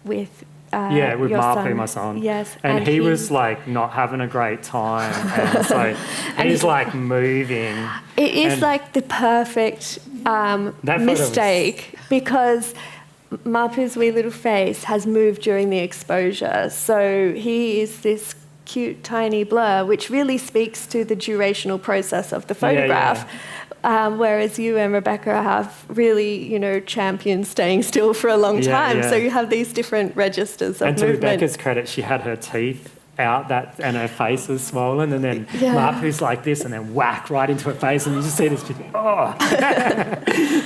with with your Marpu, son. my son. Yes. And he was like not having a great time, and so he's like moving. It is like the perfect mistake because Mapu's wee little face has moved during the exposure. So he is this cute tiny blur, which really speaks to the durational process of the photograph. Whereas you and Rebecca have really, championed staying still for a long time. So you have these different registers of movement. And to Rebecca's credit, she had her teeth out and her face was swollen, and then Mapu's like this, and then whack right into her face, and you just see this big,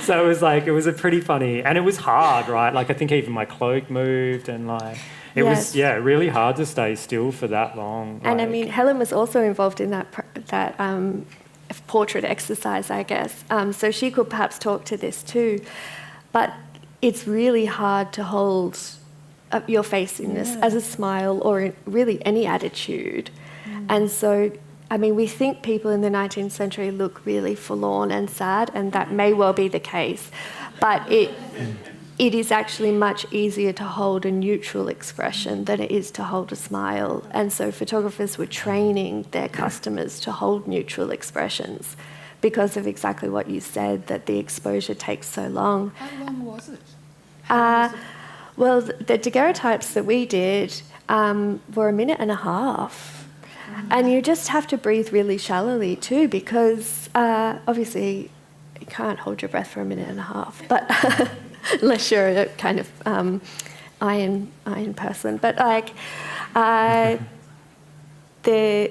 So it was a pretty funny, and it was hard, right? Like I think even my cloak moved, and It Yes. was, really hard to stay still for that long. And I like- mean, Helen was also involved in that portrait exercise, I guess. So she could perhaps talk to this too. But it's really hard to hold up your face in this as a smile or in really any attitude. And so, I mean, we think people in the 19th century look really forlorn and sad, and that may well be the case. But it is actually much easier to hold a neutral expression than it is to hold a smile. And so photographers were training their customers to hold neutral expressions because of exactly what you said, that the exposure takes so long. How long was it? Well, the daguerreotypes that we did were a minute and a half. And you just have to breathe really shallowly too, because obviously you can't hold your breath for a minute and a half, but unless you're a kind of iron person. But like, there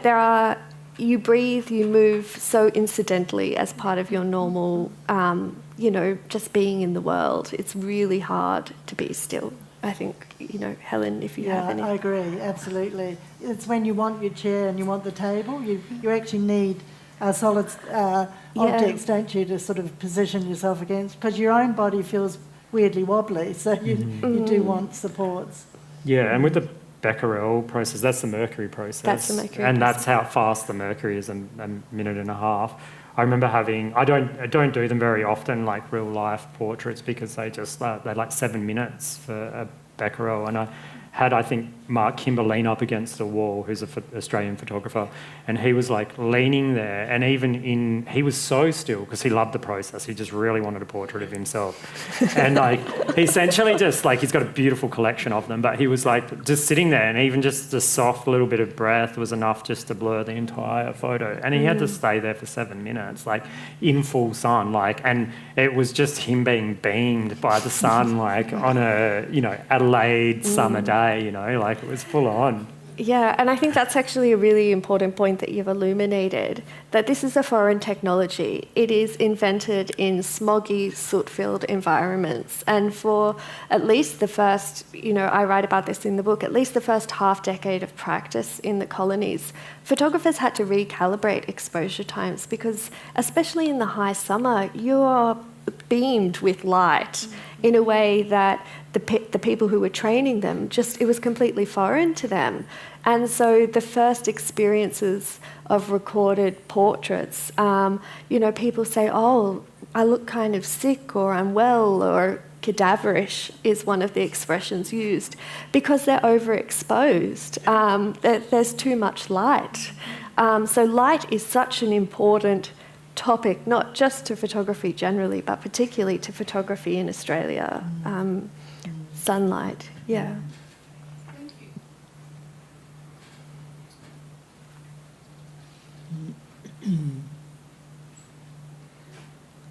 are, you breathe, you move so incidentally as part of your normal, just being in the world. It's really hard to be still. I think, Helen, if you have any. Yeah, I agree, absolutely. It's when you want your chair and you want the table, you actually need solid objects, don't you, to sort of position yourself against, because your own body feels weirdly wobbly, so you do want supports. Yeah, and with the Becquerel process, that's the mercury process. That's the mercury and process. that's how fast the mercury is, in a minute and a half. I remember having, I don't do them very often, like real life portraits, because they're like 7 minutes for a Becquerel. And I had, I think, Mark Kimber lean up against a wall, who's an Australian photographer, and he was like leaning there, and he was so still because he loved the process. He just really wanted a portrait of himself. And like, he essentially just like, he's got a beautiful collection of them, but he was like just sitting there, and even just a soft little bit of breath was enough just to blur the entire photo. And he had to stay there for 7 minutes, like in full sun, like, and it was just him being beamed by the sun, like on a, Adelaide summer day, like it was full on. Yeah, and I think that's actually a really important point that you've illuminated, that this is a foreign technology. It is invented in smoggy, soot-filled environments. And for at least the first, I write about this in the book, at least the first half decade of practice in the colonies, photographers had to recalibrate exposure times because, especially in the high summer, you are beamed with light in a way that the people who were training them, it was completely foreign to them. And so the first experiences of recorded portraits, people say, oh, I look kind of sick or unwell or cadaverish is one of the expressions used because they're overexposed. There's too much light. So light is such an important topic, not just to photography generally, but particularly to photography in Australia. Sunlight, yeah. Thank you.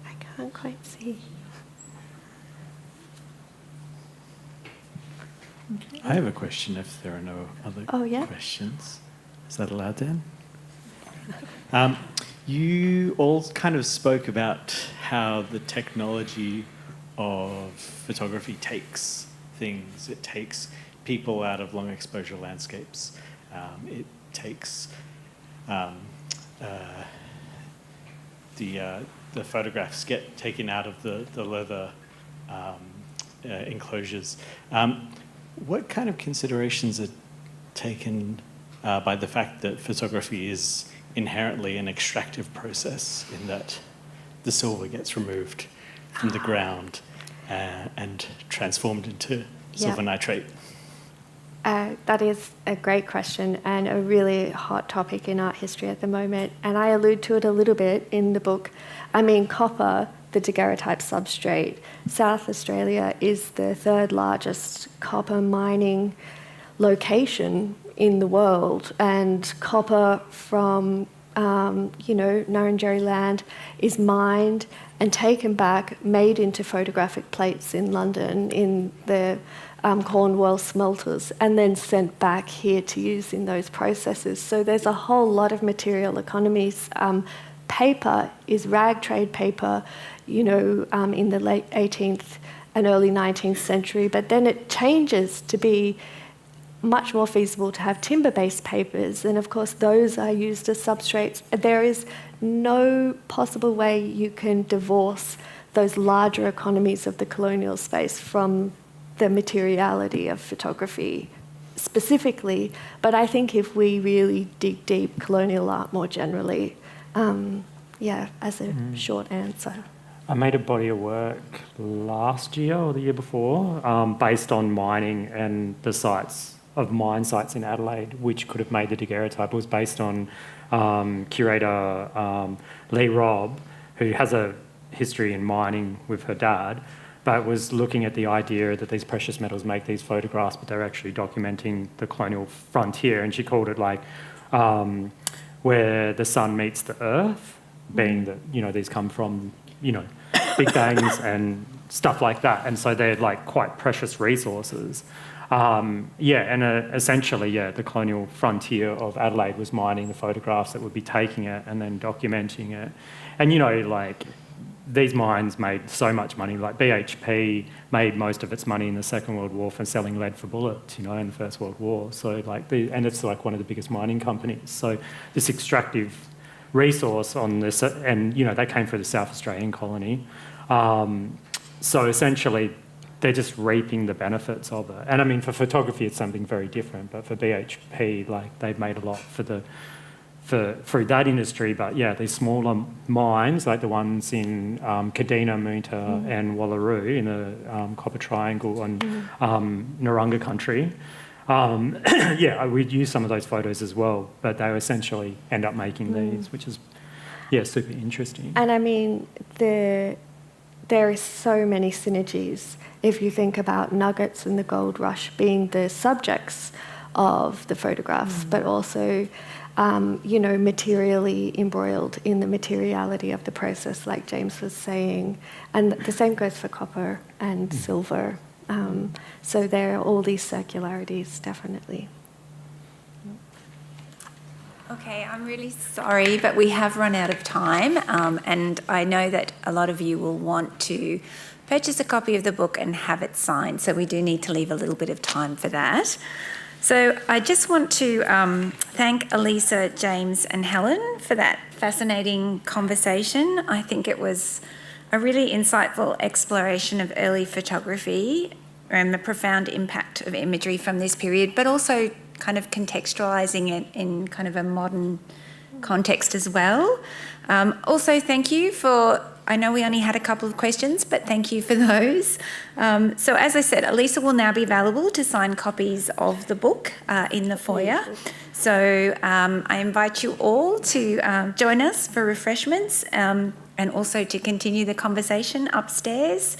I can't quite see. I have a question if there are no other questions. Is that allowed, Dan? You all kind of spoke about how the technology of photography takes things. It takes people out of long exposure landscapes. It takes the photographs get taken out of the leather enclosures. What kind of considerations are taken by the fact that photography is inherently an extractive process in that the silver gets removed from the ground and transformed into silver nitrate? That is a great question and a really hot topic in art history at the moment. And I allude to it a little bit in the book. I mean, copper, the daguerreotype substrate, South Australia is the third largest copper mining location in the world, and copper from Nurrunjeri land is mined and taken back, made into photographic plates in London in the Cornwall smelters, and then sent back here to use in those processes. So there's a whole lot of material economies. Paper is rag trade paper, in the late 18th an early 19th century, but then it changes to be much more feasible to have timber-based papers, and of course those are used as substrates. There is no possible way you can divorce those larger economies of the colonial space from the materiality of photography specifically, but I think if we really dig deep, colonial art more generally, as a short answer. I made a body of work last year or the year before based on mining and the mine sites in Adelaide, which could have made the daguerreotype. It was based on curator Lee Robb, who has a history in mining with her dad, but was looking at the idea that these precious metals make these photographs, but they're actually documenting the colonial frontier, and she called it like where the sun meets the earth, being that, these come from, big bangs and stuff like that, and so they're like quite precious resources. Essentially, the colonial frontier of Adelaide was mining the photographs that would be taking it and then documenting it. And, these mines made so much money. Like BHP made most of its money in the Second World War from selling lead for bullets, in the First World War. So, and it's like one of the biggest mining companies. So this extractive resource on this, and, they came through the South Australian colony. So essentially, they're just reaping the benefits of it. And I mean, for photography, it's something very different. But for BHP, they've made a lot through that industry. But these smaller mines, like the ones in Kadina, Moonta and Wallaroo in the Copper Triangle and Narungga country, we'd use some of those photos as well. But they essentially end up making these, which is super interesting. And I mean, there is so many synergies. If you think about nuggets and the gold rush being the subjects of the photographs, but also, materially embroiled in the materiality of the process, like James was saying. And the same goes for copper and silver. So there are all these circularities, definitely. Okay, I'm really sorry, but we have run out of time, and I know that a lot of you will want to purchase a copy of the book and have it signed, so we do need to leave a little bit of time for that. So I just want to thank Elisa, James and Helen for that fascinating conversation. I think it was a really insightful exploration of early photography and the profound impact of imagery from this period, but also kind of contextualising it in kind of a modern context as well. Also, thank you for, I know we only had a couple of questions, but thank you for those. So as I said, Elisa will now be available to sign copies of the book in the foyer. So I invite you all to join us for refreshments and also to continue the conversation upstairs.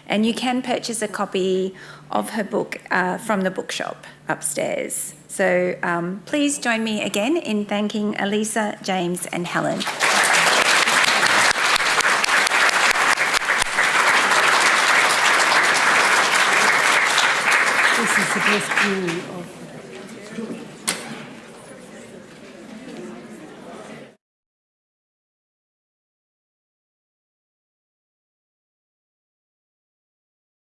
And you can purchase a copy of her book from the bookshop upstairs. So please join me again in thanking Elisa, James and Helen. This is the best view of